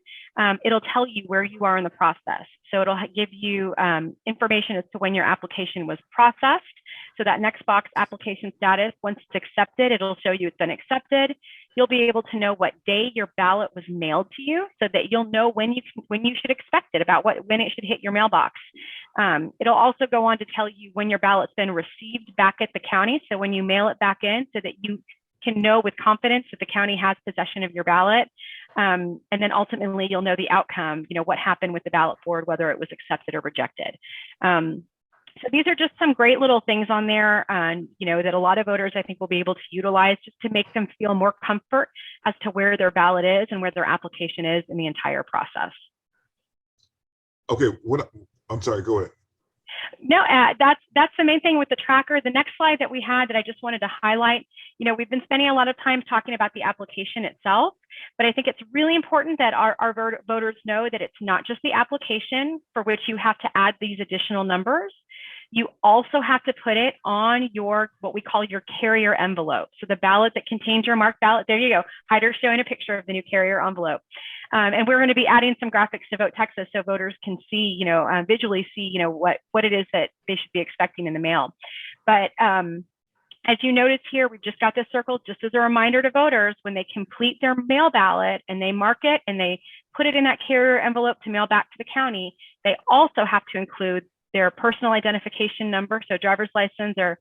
it'll tell you where you are in the process. So it'll give you information as to when your application was processed. So that next box, application status, once it's accepted, it'll show you it's been accepted. You'll be able to know what day your ballot was mailed to you so that you'll know when you should expect it, about when it should hit your mailbox. It'll also go on to tell you when your ballot's been received back at the county. So when you mail it back in, so that you can know with confidence that the county has possession of your ballot. And then ultimately you'll know the outcome, what happened with the ballot board, whether it was accepted or rejected. So these are just some great little things on there, that a lot of voters, I think, will be able to utilize just to make them feel more comfort as to where their ballot is and where their application is in the entire process. Okay, I'm sorry, go ahead. No, that's the main thing with the tracker. The next slide that we had that I just wanted to highlight, you know, we've been spending a lot of time talking about the application itself, but I think it's really important that our voters know that it's not just the application for which you have to add these additional numbers. You also have to put it on your, what we call your carrier envelope. So the ballot that contains your marked ballot, there you go. Hyder's showing a picture of the new carrier envelope. And we're going to be adding some graphics to Vote Texas so voters can see, you know, visually see, you know, what it is that they should be expecting in the mail. But as you notice here, we've just got this circled just as a reminder to voters when they complete their mail ballot and they mark it and they put it in that carrier envelope to mail back to the county, they also have to include their personal identification number, so driver's license or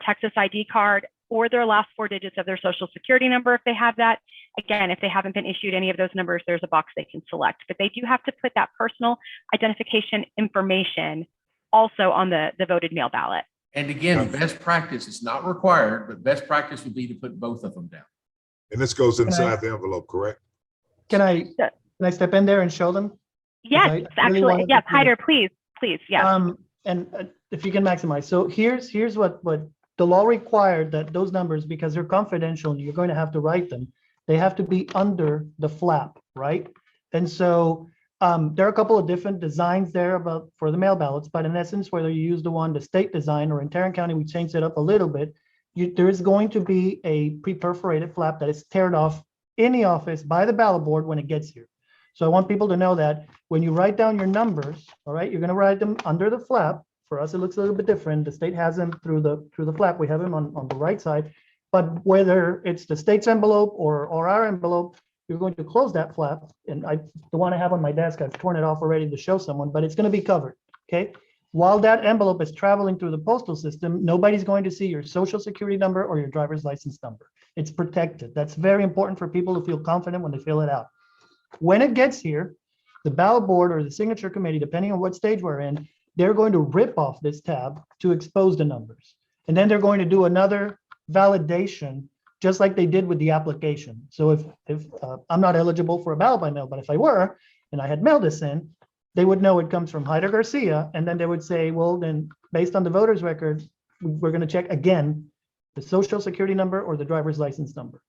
Texas ID card, or their last 4 digits of their social security number if they have that. Again, if they haven't been issued any of those numbers, there's a box they can select, but they do have to put that personal identification information also on the voted mail ballot. And again, best practice is not required, but best practice would be to put both of them down. And this goes inside the envelope, correct? Can I step in there and show them? Yes, really actually, yes, Hyder, please, yes. And if you can maximize. So here's what the law required, that those numbers, because they're confidential and you're going to have to write them, they have to be under the flap, right? And so there are a couple of different designs there for the mail ballots, but in essence, whether you use the state design or in Tarrant County, we changed it up a little bit. There is going to be a pre-perforated flap that is teared off in the office by the ballot board when it gets here. So I want people to know that when you write down your numbers, all right, you're going to write them under the flap. For us, it looks a little bit different. The state has them through the flap. We have them on the right side. But whether it's the state's envelope or our envelope, you're going to close that flap. And the one I have on my desk, I've torn it off already to show someone, but it's going to be covered. Okay. While that envelope is traveling through the postal system, nobody's going to see your social security number or your driver's license number. It's protected. That's very important for people to feel confident when they fill it out. When it gets here, the ballot board or the signature committee, depending on what stage we're in, they're going to rip off this tab to expose the numbers. And then they're going to do another validation, just like they did with the application. So if I'm not eligible for a ballot by mail, but if I were, and I had mailed this in, they would know it comes from Hyder Garcia. And then they would say, well, then based on the voter's record, we're going to check again the social security number or the driver's license number.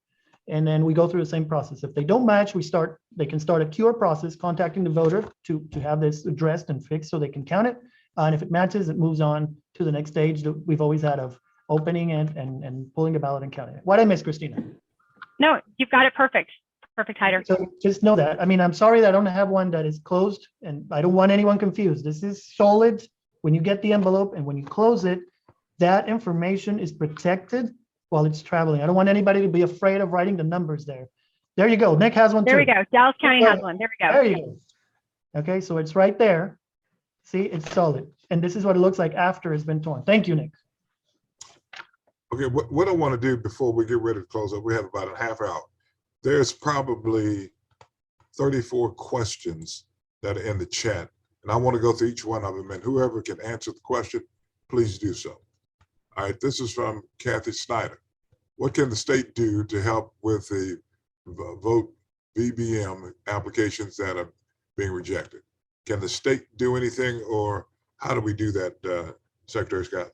And then we go through the same process. If they don't match, they can start a cure process, contacting the voter to have this addressed and fixed so they can count it. And if it matches, it moves on to the next stage that we've always had of opening and pulling a ballot and counting it. What I miss, Christina? No, you've got it perfect. Perfect, Hyder. So just know that. I mean, I'm sorry that I don't have one that is closed, and I don't want anyone confused. This is solid. When you get the envelope and when you close it, that information is protected while it's traveling. I don't want anybody to be afraid of writing the numbers there. There you go. Nick has one too. There we go. Dallas County has one. There we go. There you go. Okay, so it's right there. See, it's solid. And this is what it looks like after it's been torn. Thank you, Nick. Okay, what I want to do before we get ready to close up, we have about a half hour. There's probably 34 questions that are in the chat, and I want to go through each one of them, and whoever can answer the question, please do so. All right, this is from Kathy Snyder. What can the state do to help with the vote VBM applications that are being rejected? Can the state do anything, or how do we do that, Secretary Scott?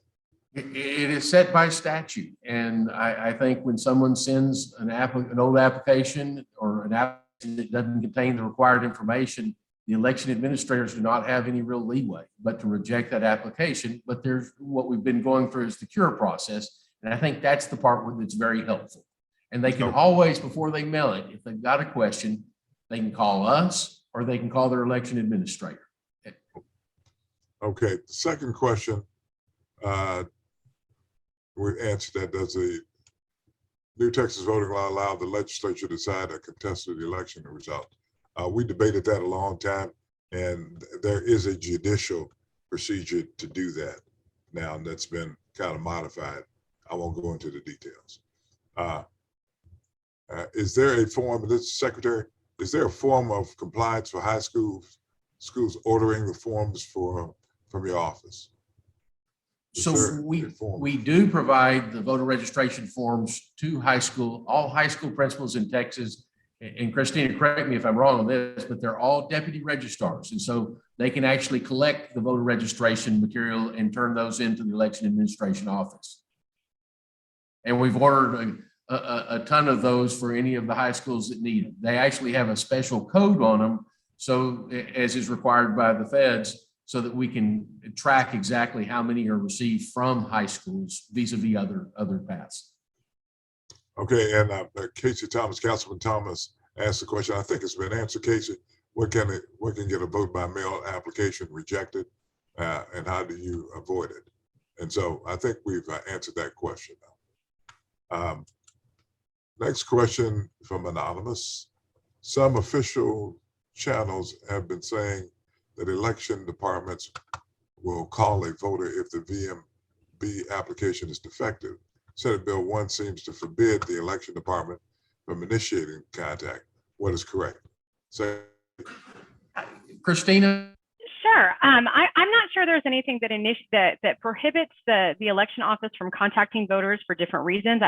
It is set by statute. And I think when someone sends an old application or an application that doesn't contain the required information, the election administrators do not have any real leeway but to reject that application. But there's what we've been going through is the cure process. And I think that's the part that's very helpful. And they can always, before they mail it, if they've got a question, they can call us or they can call their election administrator. Okay, the second question, we answered that. Does the new Texas voting law allow the legislature to decide a contested election result? We debated that a long time, and there is a judicial procedure to do that now, and that's been kind of modified. I won't go into the details. Is there a form, this Secretary, is there a form of compliance for high schools ordering the forms from your office? So we do provide the voter registration forms to all high school principals in Texas and Christina, correct me if I'm wrong on this, but they're all deputy registrars. And so they can actually collect the voter registration material and turn those into the election administration office. And we've ordered a ton of those for any of the high schools that need them. They actually have a special code on them, so as is required by the feds, so that we can track exactly how many are received from high schools vis-a-vis other paths. Okay, and Casey Thomas, Councilman Thomas asked the question. I think it's been answered. Casey, what can get a vote by mail application rejected, and how do you avoid it? And so I think we've answered that question. Next question from Anonymous. Some official channels have been saying that election departments will call a voter if the VMB application is defective. Senate Bill 1 seems to forbid the election department from initiating contact. What is correct? So, Christina? Sure. I'm not sure there's anything that prohibits the election office from contacting voters for different reasons.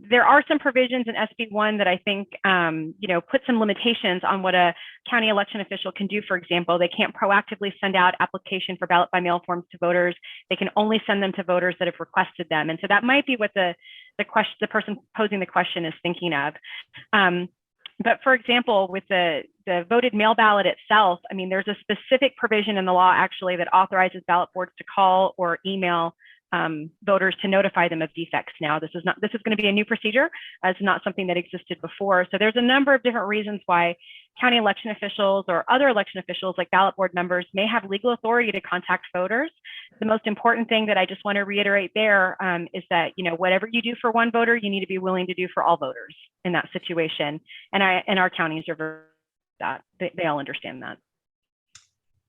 There are some provisions in SB 1 that I think, put some limitations on what a county election official can do. For example, they can't proactively send out application for ballot by mail forms to voters. They can only send them to voters that have requested them. And so that might be what the person posing the question is thinking of. But for example, with the voted mail ballot itself, I mean, there's a specific provision in the law actually that authorizes ballot boards to call or email voters to notify them of defects. Now, this is going to be a new procedure. It's not something that existed before. So there's a number of different reasons why county election officials or other election officials like ballot board members may have legal authority to contact voters. The most important thing that I just want to reiterate there is that, whatever you do for one voter, you need to be willing to do for all voters in that situation. And our counties are that. They all understand that.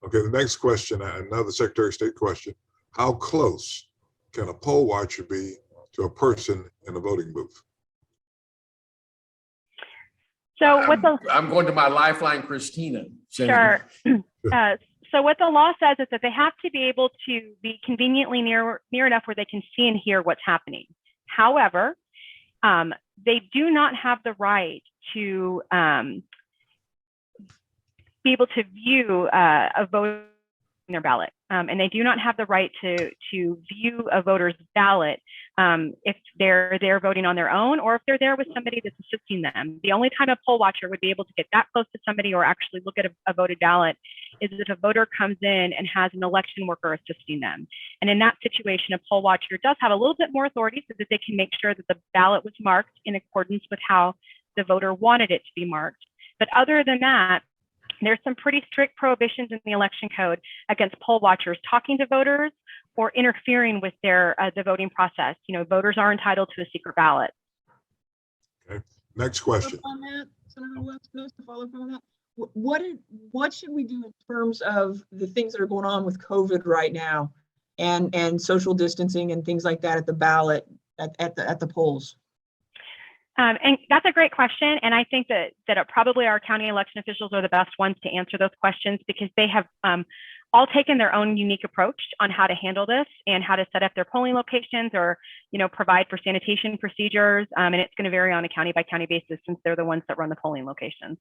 okay, the next question, another Secretary of State question. How close can a poll watcher be to a person in a voting booth? So I'm going to my lifeline, Christina. Sure. So what the law says is that they have to be able to be conveniently near enough where they can see and hear what's happening. However, they do not have the right to be able to view a voter in their ballot. And they do not have the right to view a voter's ballot if they're voting on their own or if they're there with somebody that's assisting them. The only time a poll watcher would be able to get that close to somebody or actually look at a voted ballot is if a voter comes in and has an election worker assisting them. And in that situation, a poll watcher does have a little bit more authority so that they can make sure that the ballot was marked in accordance with how the voter wanted it to be marked. But other than that, there's some pretty strict prohibitions in the election code against poll watchers talking to voters or interfering with the voting process. Voters are entitled to a secret ballot. Okay, next question. On that, Senator West, to follow up on that, what should we do in terms of the things that are going on with COVID right now, and social distancing and things like that at the ballot at the polls? And that's a great question. And I think that probably our county election officials are the best ones to answer those questions because they have all taken their own unique approach on how to handle this and how to set up their polling locations or, provide for sanitation procedures. And it's going to vary on a county by county basis since they're the ones that run the polling locations.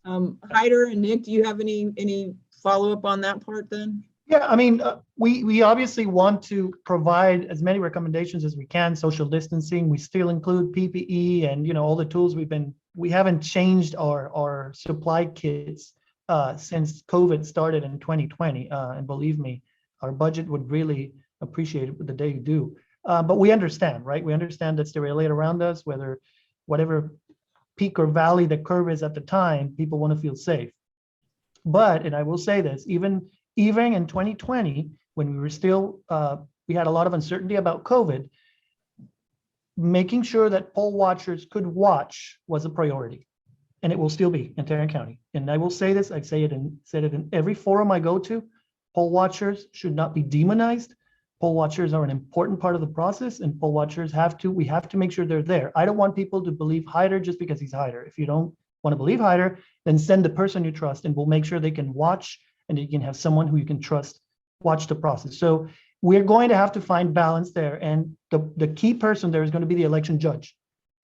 Hyder and Nick, do you have any follow up on that part then? Yeah, I mean, we obviously want to provide as many recommendations as we can, social distancing. We still include PPE and, all the tools we haven't changed our supply kits since COVID started in 2020. And believe me, our budget would really appreciate it the day you do. But we understand, right? We understand that's the reality around us, whatever peak or valley the curve is at the time, people want to feel safe. But, and I will say this, even in 2020, when we were still, we had a lot of uncertainty about COVID, making sure that poll watchers could watch was a priority. And it will still be in Tarrant County. And I will say this, I said it in every forum I go to, poll watchers should not be demonized. Poll watchers are an important part of the process, and poll watchers we have to make sure they're there. I don't want people to believe Hyder just because he's Hyder. If you don't want to believe Hyder, then send the person you trust, and we'll make sure they can watch and you can have someone who you can trust watch the process. So we're going to have to find balance there. And the key person there is going to be the election judge.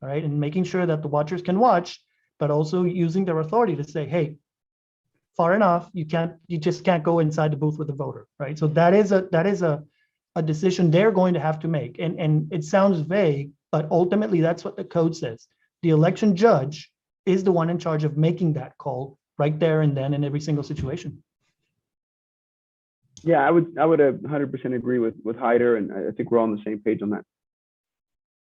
all right, and making sure that the watchers can watch, but also using their authority to say, hey, far enough, you just can't go inside the booth with the voter, right? So that is a decision they're going to have to make. And it sounds vague, but ultimately that's what the code says. The election judge is the one in charge of making that call right there and then in every single situation. Yeah, I would 100% agree with Hyder, and I think we're all on the same page on that.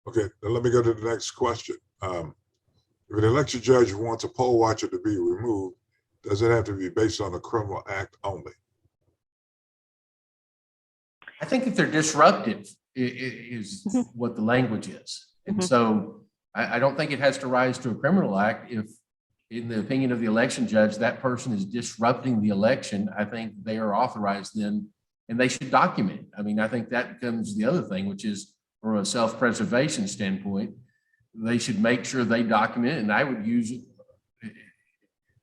Okay, then let me go to the next question. If an election judge wants a poll watcher to be removed, does it have to be based on a criminal act only? I think if they're disruptive is what the language is. And so I don't think it has to rise to a criminal act. If, in the opinion of the election judge, that person is disrupting the election, I think they are authorized then, and they should document. I mean, I think that becomes the other thing, which is from a self-preservation standpoint, they should make sure they document it. And I would use it,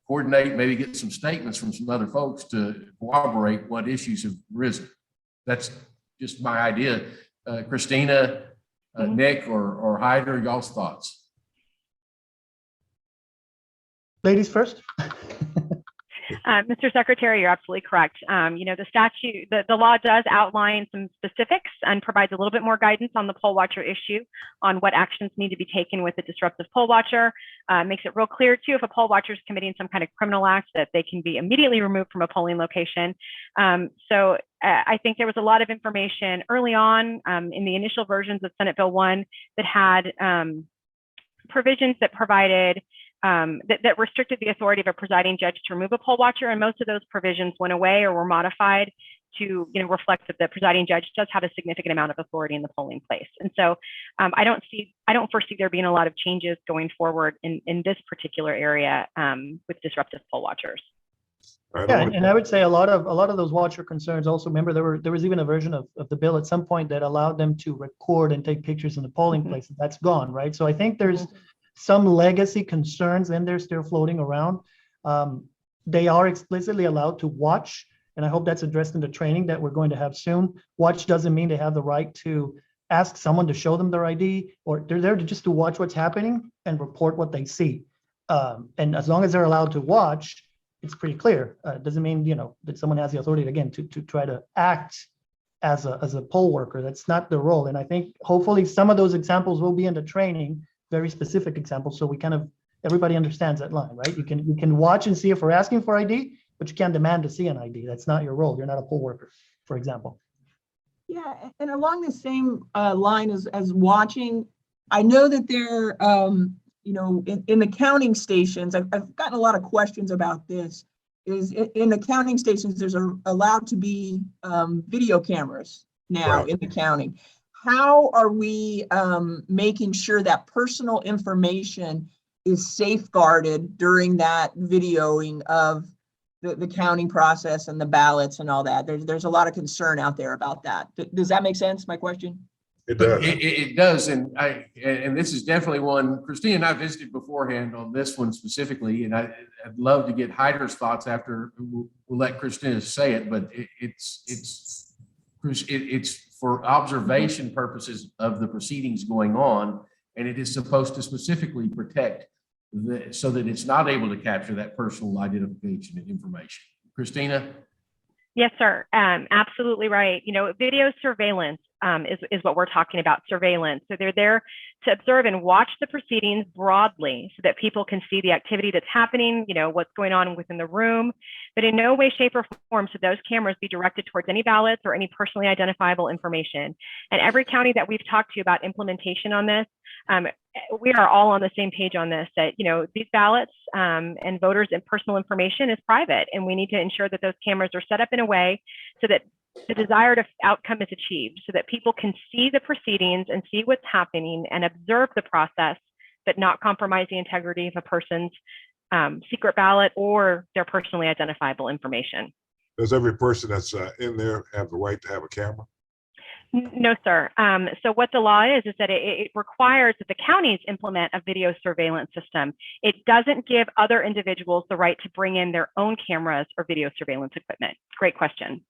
coordinate, maybe get some statements from some other folks to corroborate what issues have risen. That's just my idea. Christina, Nick, or Hyder, y'all's thoughts? Ladies first. Mr. Secretary, you're absolutely correct. The statute, the law does outline some specifics and provides a little bit more guidance on the poll watcher issue, on what actions need to be taken with a disruptive poll watcher. Makes it real clear too, if a poll watcher is committing some kind of criminal act, that they can be immediately removed from a polling location. So I think there was a lot of information early on in the initial versions of Senate Bill 1 that had provisions that provided that restricted the authority of a presiding judge to remove a poll watcher, and most of those provisions went away or were modified to reflect that the presiding judge does have a significant amount of authority in the polling place. And so I don't foresee there being a lot of changes going forward in this particular area with disruptive poll watchers. Yeah, and I would say a lot of those watcher concerns also, remember there was even a version of the bill at some point that allowed them to record and take pictures in the polling place. That's gone, right? So I think there's some legacy concerns in there still floating around. They are explicitly allowed to watch, and I hope that's addressed in the training that we're going to have soon. Watch doesn't mean they have the right to ask someone to show them their ID, or they're there just to watch what's happening and report what they see. And as long as they're allowed to watch, it's pretty clear. It doesn't mean that someone has the authority again to try to act as a poll worker. That's not their role. And I think hopefully some of those examples will be in the training, very specific examples, so everybody understands that line, right? You can watch and see if we're asking for ID, but you can't demand to see an ID. That's not your role. You're not a poll worker, for example. Yeah, and along the same line as watching, I know that there, in the counting stations, I've gotten a lot of questions about this. Is in the counting stations, there's allowed to be video cameras now in the counting. How are we making sure that personal information is safeguarded during that videoing of the counting process and the ballots and all that? There's a lot of concern out there about that. Does that make sense, my question? It does. It does, and this is definitely one Christina and I visited beforehand on this one specifically, and I'd love to get Hyder's thoughts after we'll let Christina say it, but it's for observation purposes of the proceedings going on, and it is supposed to specifically protect so that it's not able to capture that personal identification information. Christina? Yes, sir. Absolutely right. Video surveillance is what we're talking about, surveillance. So they're there to observe and watch the proceedings broadly so that people can see the activity that's happening, what's going on within the room, but in no way, shape, or form should those cameras be directed towards any ballots or any personally identifiable information. And every county that we've talked to about implementation on this, we are all on the same page on this, that, these ballots and voters' and personal information is private, and we need to ensure that those cameras are set up in a way so that the desired outcome is achieved, so that people can see the proceedings and see what's happening and observe the process, but not compromise the integrity of a person's secret ballot or their personally identifiable information. Does every person that's in there have the right to have a camera? No, sir. So what the law is that it requires that the counties implement a video surveillance system. It doesn't give other individuals the right to bring in their own cameras or video surveillance equipment. Great question.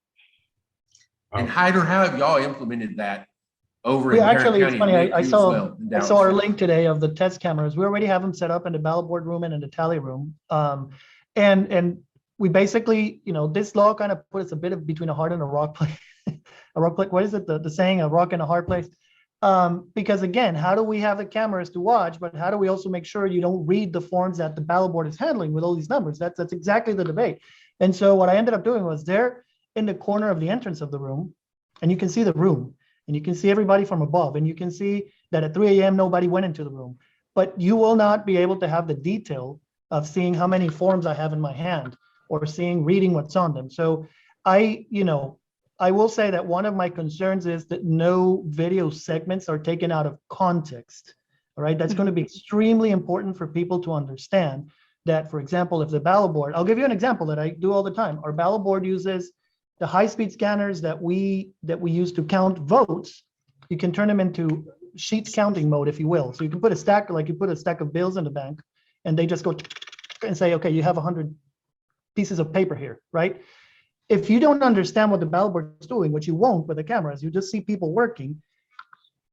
And Hyder, how have y'all implemented that over in Yeah, Tarrant actually, it's County. funny. and I Lakeview as saw well, in I Dallas saw our County. link today of the test cameras. We already have them set up in the ballot board room and in the tally room. And we basically, this law kind of put us a bit of between a hard and a rock place. A rock place. What is it? The saying, a rock and a hard place. Because again, how do we have the cameras to watch, but how do we also make sure you don't read the forms that the ballot board is handling with all these numbers? That's exactly the debate. And so what I ended up doing was there in the corner of the entrance of the room, and you can see the room, and you can see everybody from above, and you can see that at 3 a.m. nobody went into the room, but you will not be able to have the detail of seeing how many forms I have in my hand or reading what's on them. So I will say that one of my concerns is that no video segments are taken out of context. All right, that's going to be extremely important for people to understand that, for example, if the ballot board, I'll give you an example that I do all the time. Our ballot board uses the high-speed scanners that we use to count votes. You can turn them into sheet counting mode, if you will. So you can put a stack, like you put a stack of bills in the bank, and they just go and say, okay, you have 100 pieces of paper here, right? If you don't understand what the ballot board is doing, which you won't with the cameras, you just see people working,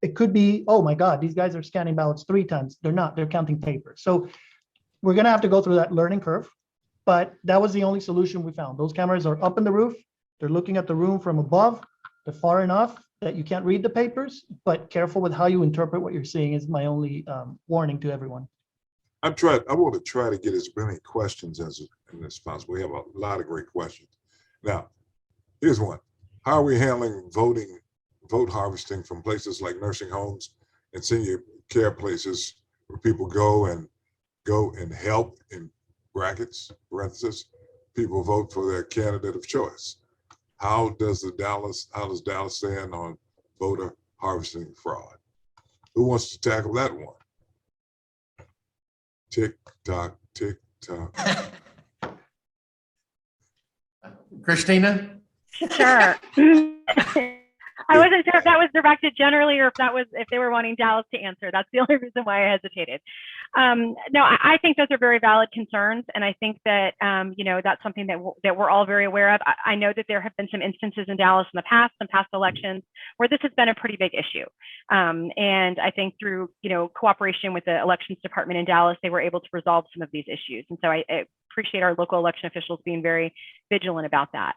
it could be, oh my God, these guys are scanning ballots 3 times. They're not, they're counting paper. So we're gonna have to go through that learning curve, but that was the only solution we found. Those cameras are up in the roof. They're looking at the room from above. They're far enough that you can't read the papers, but careful with how you interpret what you're seeing is my only warning to everyone. I want to try to get as many questions as possible. We have a lot of great questions. Now, here's one. How are we handling vote harvesting from places like nursing homes and senior care places where people go and help, in parentheses, people vote for their candidate of choice? How does Dallas stand on voter harvesting fraud? Who wants to tackle that one? Tick tock, tick tock. Christina? Sure. I wasn't sure if that was directed generally or if they were wanting Dallas to answer. That's the only reason why I hesitated. No, I think those are very valid concerns. And I think that, that's something that we're all very aware of. I know that there have been some instances in Dallas in the past, some past elections, where this has been a pretty big issue. And I think through, cooperation with the elections department in Dallas, they were able to resolve some of these issues. And so I appreciate our local election officials being very vigilant about that.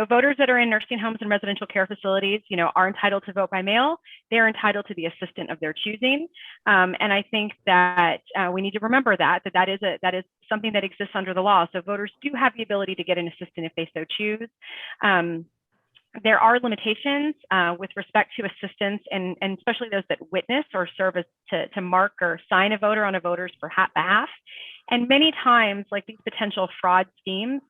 Voters that are in nursing homes and residential care facilities, are entitled to vote by mail. They're entitled to the assistant of their choosing. And I think that we need to remember that is something that exists under the law. So voters do have the ability to get an assistant if they so choose. There are limitations with respect to assistants and especially those that witness or serve as to mark or sign a voter on a voter's behalf. And many times, like these potential fraud schemes,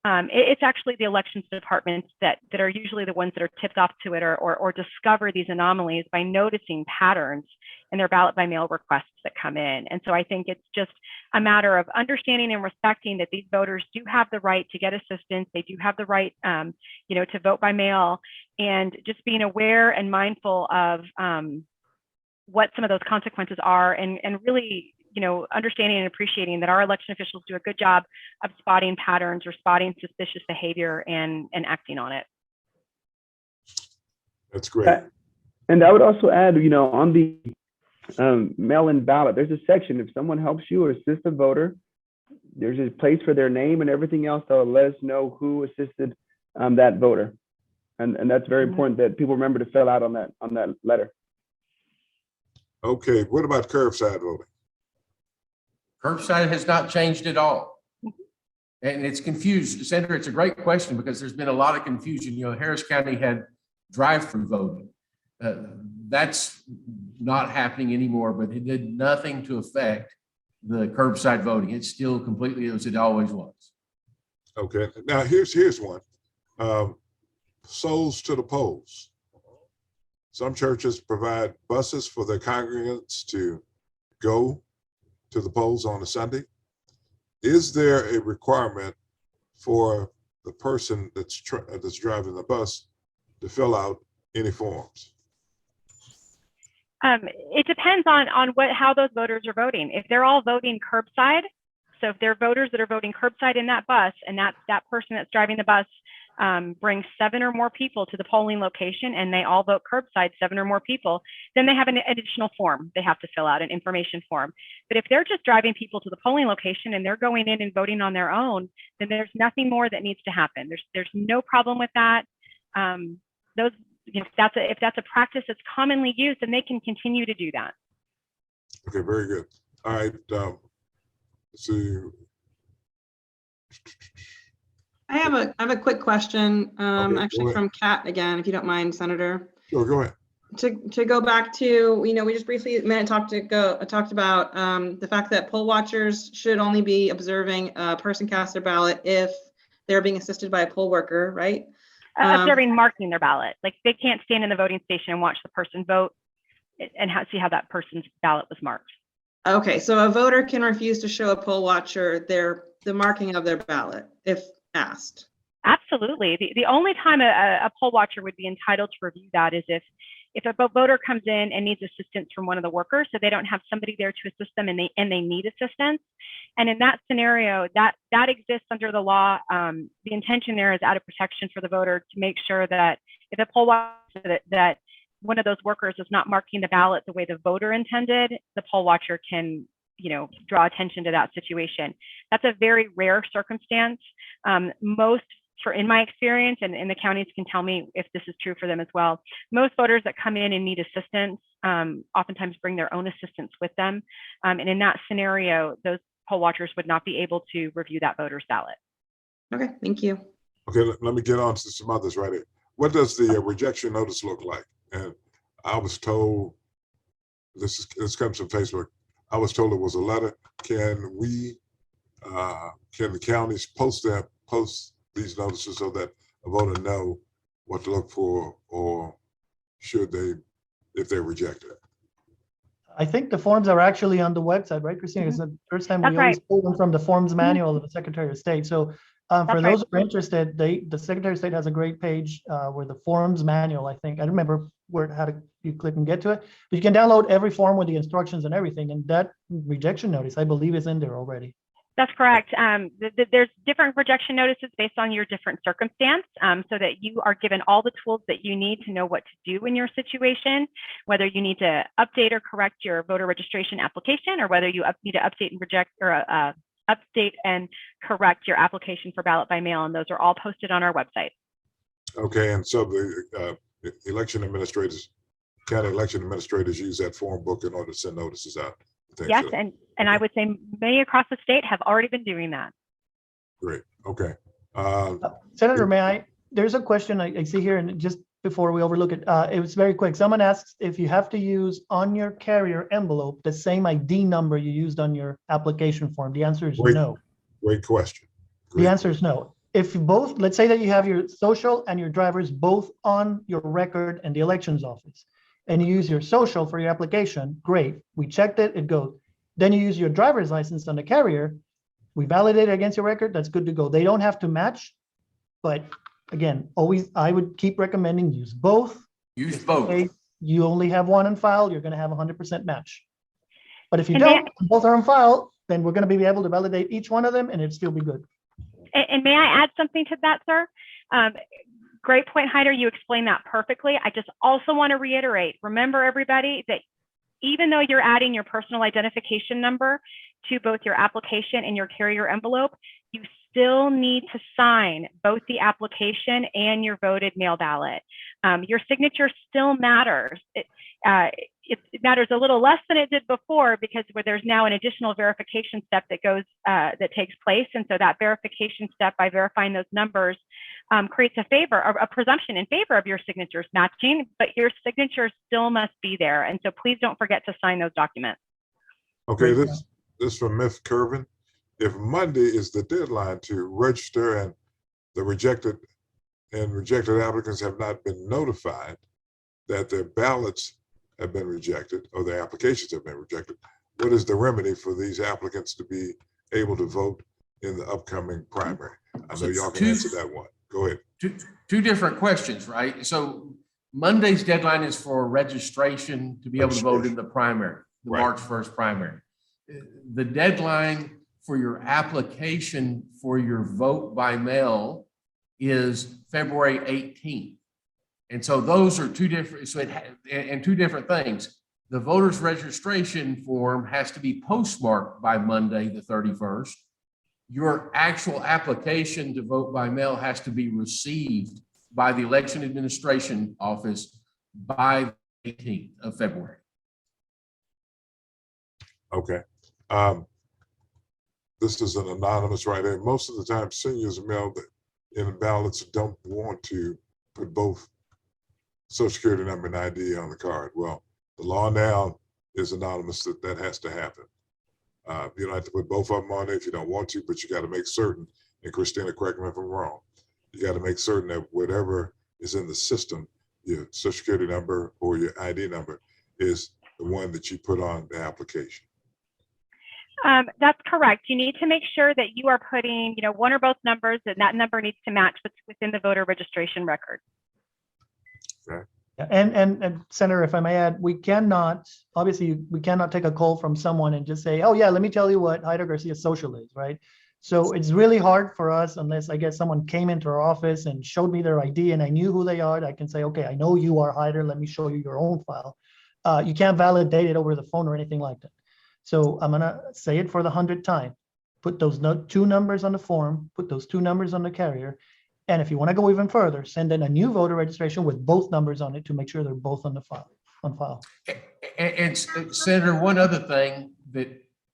it's actually the elections departments that are usually the ones that are tipped off to it or discover these anomalies by noticing patterns in their ballot by mail requests that come in. And so I think it's just a matter of understanding and respecting that these voters do have the right to get assistance. They do have the right, to vote by mail, and just being aware and mindful of what some of those consequences are, and really, understanding and appreciating that our election officials do a good job of spotting patterns or spotting suspicious behavior and acting on it. That's great. And I would also add, on the mail-in ballot, there's a section, if someone helps you or assists a voter, there's a place for their name and everything else that will let us know who assisted that voter. And that's very important that people remember to fill out on that letter. Okay, what about curbside voting? Curbside has not changed at all. And it's confused. Senator, it's a great question because there's been a lot of confusion. Harris County had drive-through voting. That's not happening anymore, but it did nothing to affect the curbside voting. It's still completely as it always was. Okay, now here's one. Souls to the polls. Some churches provide buses for their congregants to go to the polls on a Sunday. Is there a requirement for the person that's driving the bus to fill out any forms? It depends on how those voters are voting. If they're all voting curbside, so if they're voters that are voting curbside in that bus, and that person that's driving the bus brings 7 or more people to the polling location and they all vote curbside, 7 or more people, then they have an additional form they have to fill out, an information form. But if they're just driving people to the polling location and they're going in and voting on their own, then there's nothing more that needs to happen. There's no problem with that. Those, if that's a practice that's commonly used, then they can continue to do that. Okay, very good. All right. Let's see. I have a quick question, Okay, go actually ahead. from Kat again, if you don't mind, Senator. Sure, go ahead. To go back to, we just briefly a minute talked about the fact that poll watchers should only be observing a person cast their ballot if they're being assisted by a poll worker, right? Observing marking their ballot. Like they can't stand in the voting station and watch the person vote and see how that person's ballot was marked. Okay, so a voter can refuse to show a poll watcher the marking of their ballot if asked. Absolutely. The only time a poll watcher would be entitled to review that is if a voter comes in and needs assistance from one of the workers, so they don't have somebody there to assist them and they need assistance. And in that scenario, that exists under the law. The intention there is out of protection for the voter to make sure that if a poll watcher that one of those workers is not marking the ballot the way the voter intended, the poll watcher can draw attention to that situation. That's a very rare circumstance. In my experience, and the counties can tell me if this is true for them as well, most voters that come in and need assistance oftentimes bring their own assistants with them. And in that scenario, those poll watchers would not be able to review that voter's ballot. Okay, thank you. Okay, let me get on to some others right here. What does the rejection notice look like? And I was told, this comes from Facebook, I was told it was a letter. Can the counties post these notices so that a voter know what to look for, or should they, if they're rejected? I think the forms are actually on the website, right, Christina? It's the first time That's we always right. pull them from the forms manual of the Secretary of State. So for those who are interested, the Secretary of State has a great page where the forms manual, I think, I don't remember you click and get to it, but you can download every form with the instructions and everything. And that rejection notice, I believe, is in there already. That's correct. There's different rejection notices based on your different circumstance, so that you are given all the tools that you need to know what to do in your situation, whether you need to update or correct your voter registration application, or whether you need to update and reject or update and correct your application for ballot by mail. And those are all posted on our website. Okay, and so the county election administrators use that form book in order to send notices out. Yes, and I would say many across the state have already been doing that. Great. Okay. Senator, there's a question I see here, and just before we overlook it, it was very quick. Someone asks if you have to use on your carrier envelope the same ID number you used on your application form. The answer is no. Great question. The answer is no. If both, let's say that you have your social and your driver's both on your record in the elections office, and you use your social for your application, great. We checked it, it goes. Then you use your driver's license on the carrier, we validate it against your record, that's good to go. They don't have to match, but again, I would keep recommending use both. Use both. If you only have one on file, you're gonna have 100% match. But if you don't, both are on file, then we're gonna be able to validate each one of them and it'd still be good. And may I add something to that, sir? Great point, Hyder. You explained that perfectly. I just also want to reiterate, remember everybody, that even though you're adding your personal identification number to both your application and your carrier envelope, you still need to sign both the application and your voted mail ballot. Your signature still matters. It matters a little less than it did before because there's now an additional verification step that takes place. And so that verification step, by verifying those numbers, creates a presumption in favor of your signatures matching, but your signature still must be there. And so please don't forget to sign those documents. Okay, this from Myth Curvin. If Monday is the deadline to register and the rejected applicants have not been notified that their ballots have been rejected or their applications have been rejected, what is the remedy for these applicants to be able to vote in the upcoming primary? I know y'all can answer that one. Go ahead. Two different questions, right? So Monday's deadline is for registration to be able to vote in the primary, the March 1st primary. The deadline for your application for your vote by mail is February 18th. And so those are two different, and two different things. The voter's registration form has to be postmarked by Monday, the 31st. Your actual application to vote by mail has to be received by the election administration office by the 18th of February. Okay. This is an anonymous right here. Most of the time, seniors mail in ballots don't want to put both Social Security number and ID on the card. Well, the law now is anonymous that has to happen. You don't have to put both of them on there if you don't want to, but you got to make certain, and Christina, correct me if I'm wrong, you got to make certain that whatever is in the system, your Social Security number or your ID number, is the one that you put on the application. That's correct. You need to make sure that you are putting, one or both numbers, and that number needs to match what's within the voter registration record. Okay. And Senator, if I may add, we cannot take a call from someone and just say, oh yeah, let me tell you what Hyder Garcia's social is, right? So it's really hard for us, unless I guess someone came into our office and showed me their ID and I knew who they are. I can say, okay, I know you are Hyder, let me show you your own file. You can't validate it over the phone or anything like that. So I'm gonna say it for the 100th time. Put those two numbers on the form, put those two numbers on the carrier. And if you want to go even further, send in a new voter registration with both numbers on it to make sure they're both on file. And Senator, one other thing, that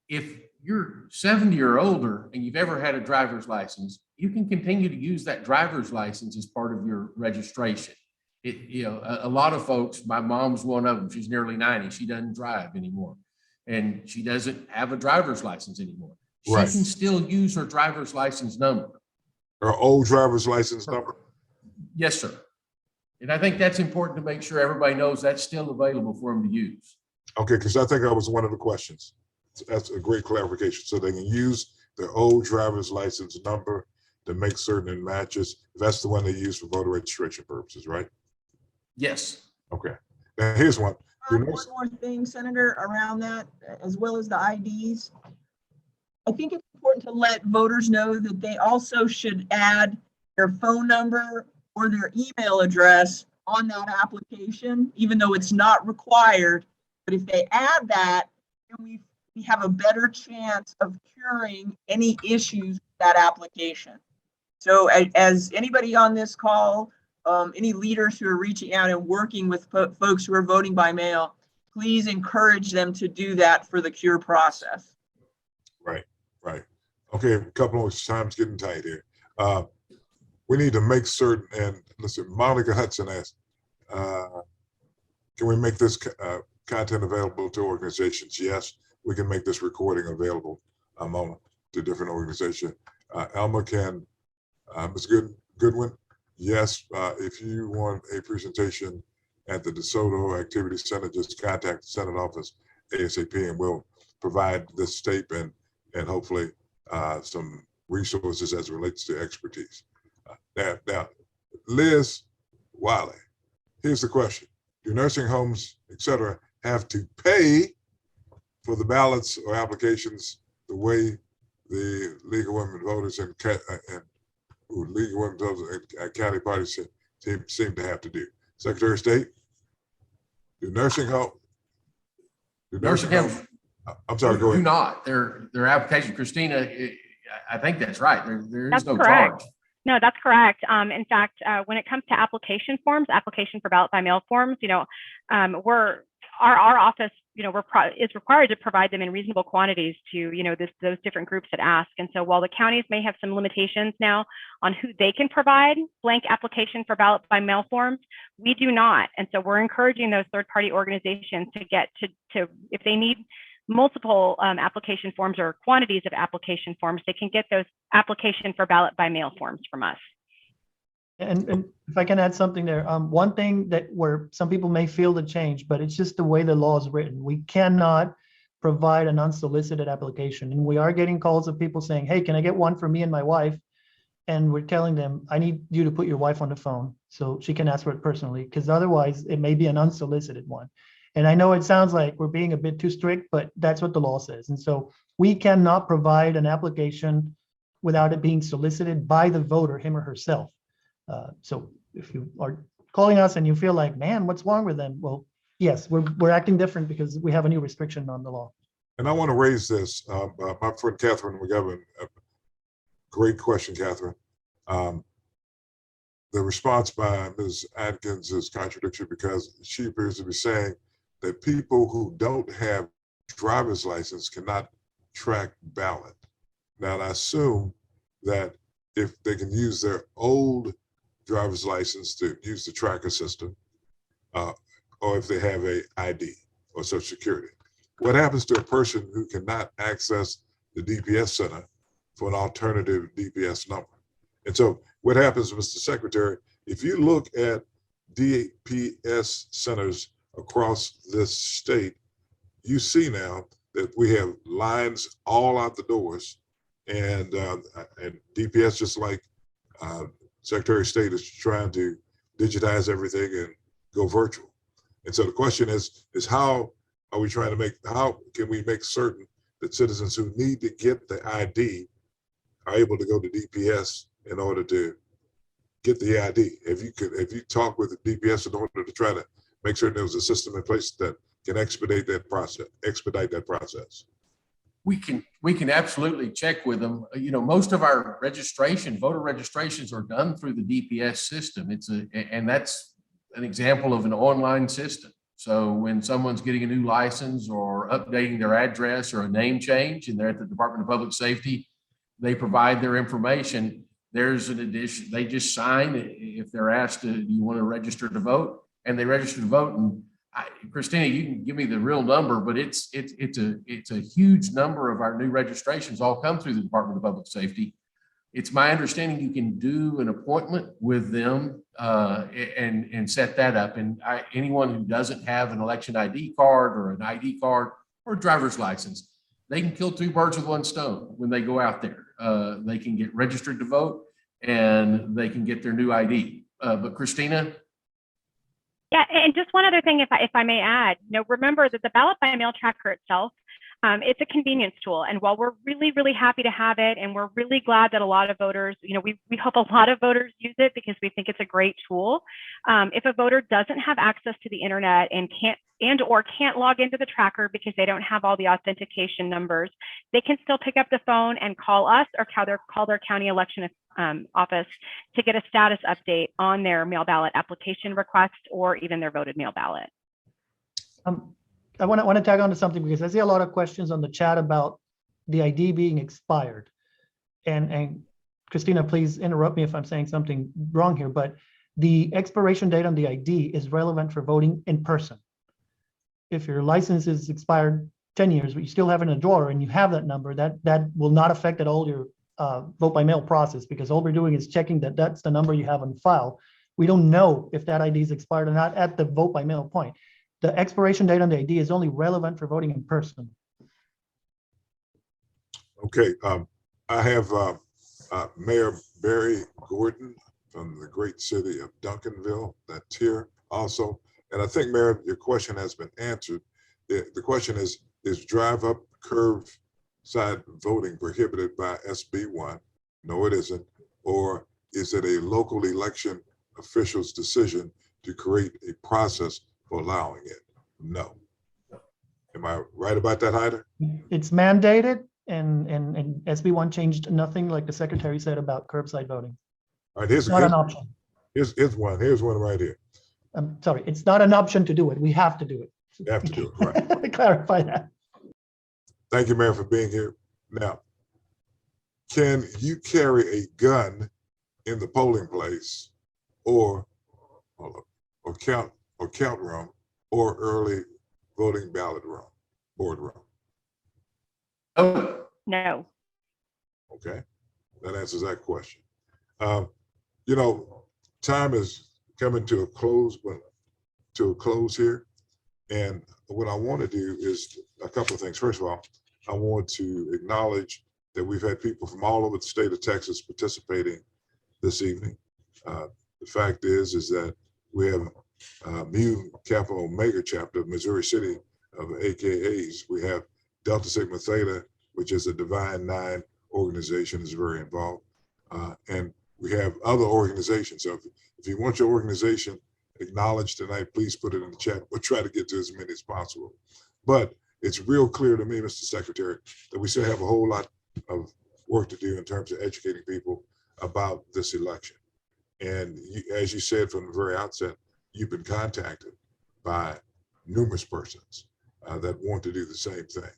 if you're 70 or older and you've ever had a driver's license, you can continue to use that driver's license as part of your registration. A lot of folks, my mom's one of them, she's nearly 90, she doesn't drive anymore, and she doesn't have a driver's license anymore. She Right. can still use her driver's license number. Her old driver's license number? Yes, sir. And I think that's important to make sure everybody knows that's still available for them to use. Okay, because I think that was one of the questions. That's a great clarification. So they can use their old driver's license number to make certain it matches. That's the one they use for voter registration purposes, right? Yes. Okay. Now here's one. One more thing, Senator, around that, as well as the IDs. I think it's important to let voters know that they also should add their phone number or their email address on that application, even though it's not required. But if they add that, then we have a better chance of curing any issues with that application. So as anybody on this call, any leaders who are reaching out and working with folks who are voting by mail, please encourage them to do that for the cure process. Right. Okay, a couple of times getting tight here. We need to make certain, and listen, Monica Hudson asked, can we make this content available to organizations? Yes, we can make this recording available to different organizations. Elma, can Ms. Goodwin? Yes, if you want a presentation at the DeSoto Activity Center, just contact the Senate office ASAP, and we'll provide this tape and hopefully some resources as it relates to expertise. Now, Liz Wiley, here's the question. Do nursing homes, et cetera, have to pay for the ballots or applications the way the League of Women Voters and League of Women Voters and county parties seem to have to do? Secretary of State, do nursing homes? I'm sorry, go ahead. Do not. Their application, Christina, I think that's right. There is no correct. charge. No, that's correct. In fact, when it comes to application forms, application for ballot by mail forms, our office, is required to provide them in reasonable quantities to, those different groups that ask. And so while the counties may have some limitations now on who they can provide blank application for ballot by mail forms, we do not. And so we're encouraging those third-party organizations to get to if they need multiple application forms or quantities of application forms, they can get those application for ballot by mail forms from us. And if I can add something there, one thing that where some people may feel the change, but it's just the way the law is written. We cannot provide an unsolicited application. And we are getting calls of people saying, hey, can I get one for me and my wife? And we're telling them, I need you to put your wife on the phone so she can ask for it personally, because otherwise it may be an unsolicited one. And I know it sounds like we're being a bit too strict, but that's what the law says. And so we cannot provide an application without it being solicited by the voter, him or herself. So if you are calling us and you feel like, man, what's wrong with them? Well, yes, we're acting different because we have a new restriction on the law. And I want to raise this. My friend Catherine McGovern, great question, Catherine. The response by Ms. Atkins is contradictory because she appears to be saying that people who don't have driver's license cannot track ballot. Now, I assume that if they can use their old driver's license to use the tracker system, or if they have a ID or Social Security. What happens to a person who cannot access the DPS center for an alternative DPS number? And so what happens, Mr. Secretary, if you look at DPS centers across this state, you see now that we have lines all out the doors, and DPS, just like Secretary of State, is trying to digitize everything and go virtual. And so the question is how are we trying to how can we make certain that citizens who need to get the ID are able to go to DPS in order to get the ID? If you talk with the DPS in order to try to make certain there's a system in place that can expedite that process. We can absolutely check with them. You know, most of our voter registrations are done through the DPS system. And that's an example of an online system. So when someone's getting a new license or updating their address or a name change, and they're at the Department of Public Safety, they provide their information. There's an addition. They just sign if they're asked do you want to register to vote, and they register to vote. And Christina, you can give me the real number, but it's a huge number of our new registrations all come through the Department of Public Safety. It's my understanding you can do an appointment with them and set that up. And anyone who doesn't have an election ID card or an ID card or a driver's license, they can kill two birds with one stone when they go out there. They can get registered to vote and they can get their new ID. But Christina? Yeah, and just one other thing, if I may add, remember that the ballot by mail tracker itself, it's a convenience tool. And while we're really, really happy to have it, and we're really glad that a lot of voters, we hope a lot of voters use it because we think it's a great tool. If a voter doesn't have access to the internet and can't log into the tracker because they don't have all the authentication numbers, they can still pick up the phone and call us or call their county election office to get a status update on their mail ballot application request or even their voted mail ballot. I want to tag on to something because I see a lot of questions on the chat about the ID being expired. And Christina, please interrupt me if I'm saying something wrong here, but the expiration date on the ID is relevant for voting in person. If your license is expired 10 years, but you still have it in a drawer and you have that number, that will not affect at all your vote by mail process, because all we're doing is checking that that's the number you have on file. We don't know if that ID is expired or not at the vote by mail point. The expiration date on the ID is only relevant for voting in person. Okay, I have Mayor Barry Gordon from the great city of Duncanville that's here also. And I think, Mayor, your question has been answered. The question is drive-up curbside voting prohibited by SB1? No, it isn't. Or is it a local election official's decision to create a process for allowing it? No. Am I right about that, Hyder? It's mandated, and SB1 changed nothing, like the secretary said, about curbside voting. All right, here's not an option. Here's one right here. I'm sorry, it's not an option to do it. We have to do it. You have to do it, right. Let me clarify that. Thank you, Mayor, for being here. Now, can you carry a gun in the polling place or count room or early voting ballot room, boardroom? Oh, no. Okay, that answers that question. Time is coming to a close here. And what I want to do is a couple of things. First of all, I want to acknowledge that we've had people from all over the state of Texas participating this evening. The fact is that we have Mu Kappa Omega chapter of Missouri City of AKAs. We have Delta Sigma Theta, which is a Divine Nine organization, is very involved. And we have other organizations. So if you want your organization acknowledged tonight, please put it in the chat. We'll try to get to as many as possible. But it's real clear to me, Mr. Secretary, that we still have a whole lot of work to do in terms of educating people about this election. And as you said from the very outset, you've been contacted by numerous persons that want to do the same thing.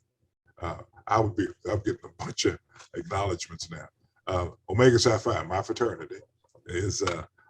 I'm getting a bunch of acknowledgments now. Omega Psi Phi, my fraternity, is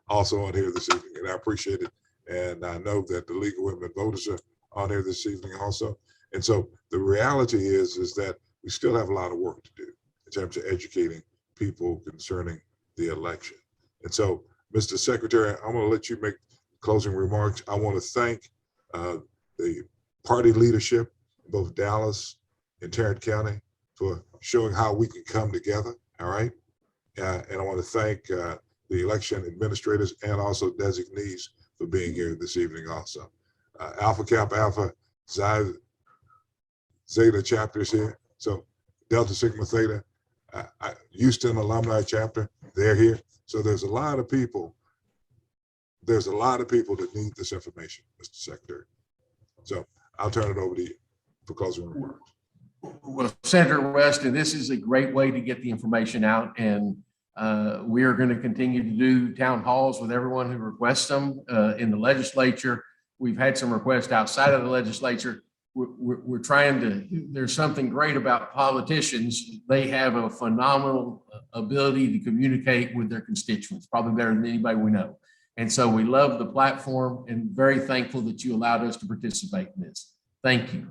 also on here this evening, and I appreciate it. And I know that the League of Women Voters are on here this evening also. And so the reality is that we still have a lot of work to do in terms of educating people concerning the election. And so, Mr. Secretary, I'm going to let you make closing remarks. I want to thank the party leadership in both Dallas and Tarrant County for showing how we can come together, all right? And I want to thank the election administrators and also designees for being here this evening also. Alpha Kappa Alpha Xi Zeta chapters here. So Delta Sigma Theta, Houston Alumni Chapter, they're here. So there's a lot of people that need this information, Mr. Secretary. So I'll turn it over to you for closing remarks. Well, Senator Weston, this is a great way to get the information out, and we are going to continue to do town halls with everyone who requests them in the legislature. We've had some requests outside of the legislature. We're trying to, there's something great about politicians. They have a phenomenal ability to communicate with their constituents, probably better than anybody we know. And so we love the platform and very thankful that you allowed us to participate in this. Thank you.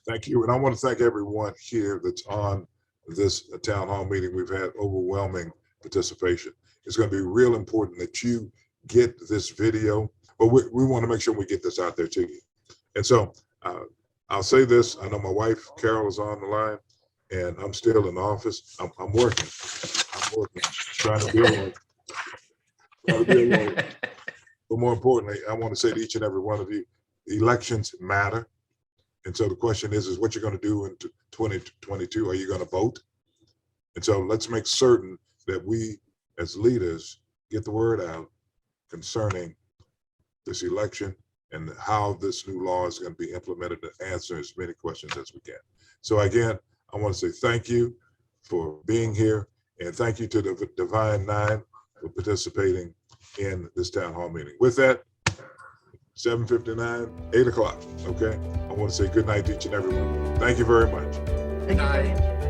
Thank you. And I want to thank everyone here that's on this town hall meeting. We've had overwhelming participation. It's going to be real important that you get this video, but we want to make sure we get this out there to you. And so I'll say this. I know my wife, Carol, is on the line, and I'm still in the office. I'm working. Trying to deal with it. But more importantly, I want to say to each and every one of you, elections matter. And so the question is what you're going to do in 2022? Are you going to vote? And so let's make certain that we as leaders get the word out concerning this election and how this new law is going to be implemented to answer as many questions as we can. So again, I want to say thank you for being here, and thank you to the Divine Nine for participating in this town hall meeting. With that, 7:59, 8 o'clock, okay? I want to say good night to each and every one. Thank you very much. Thank you.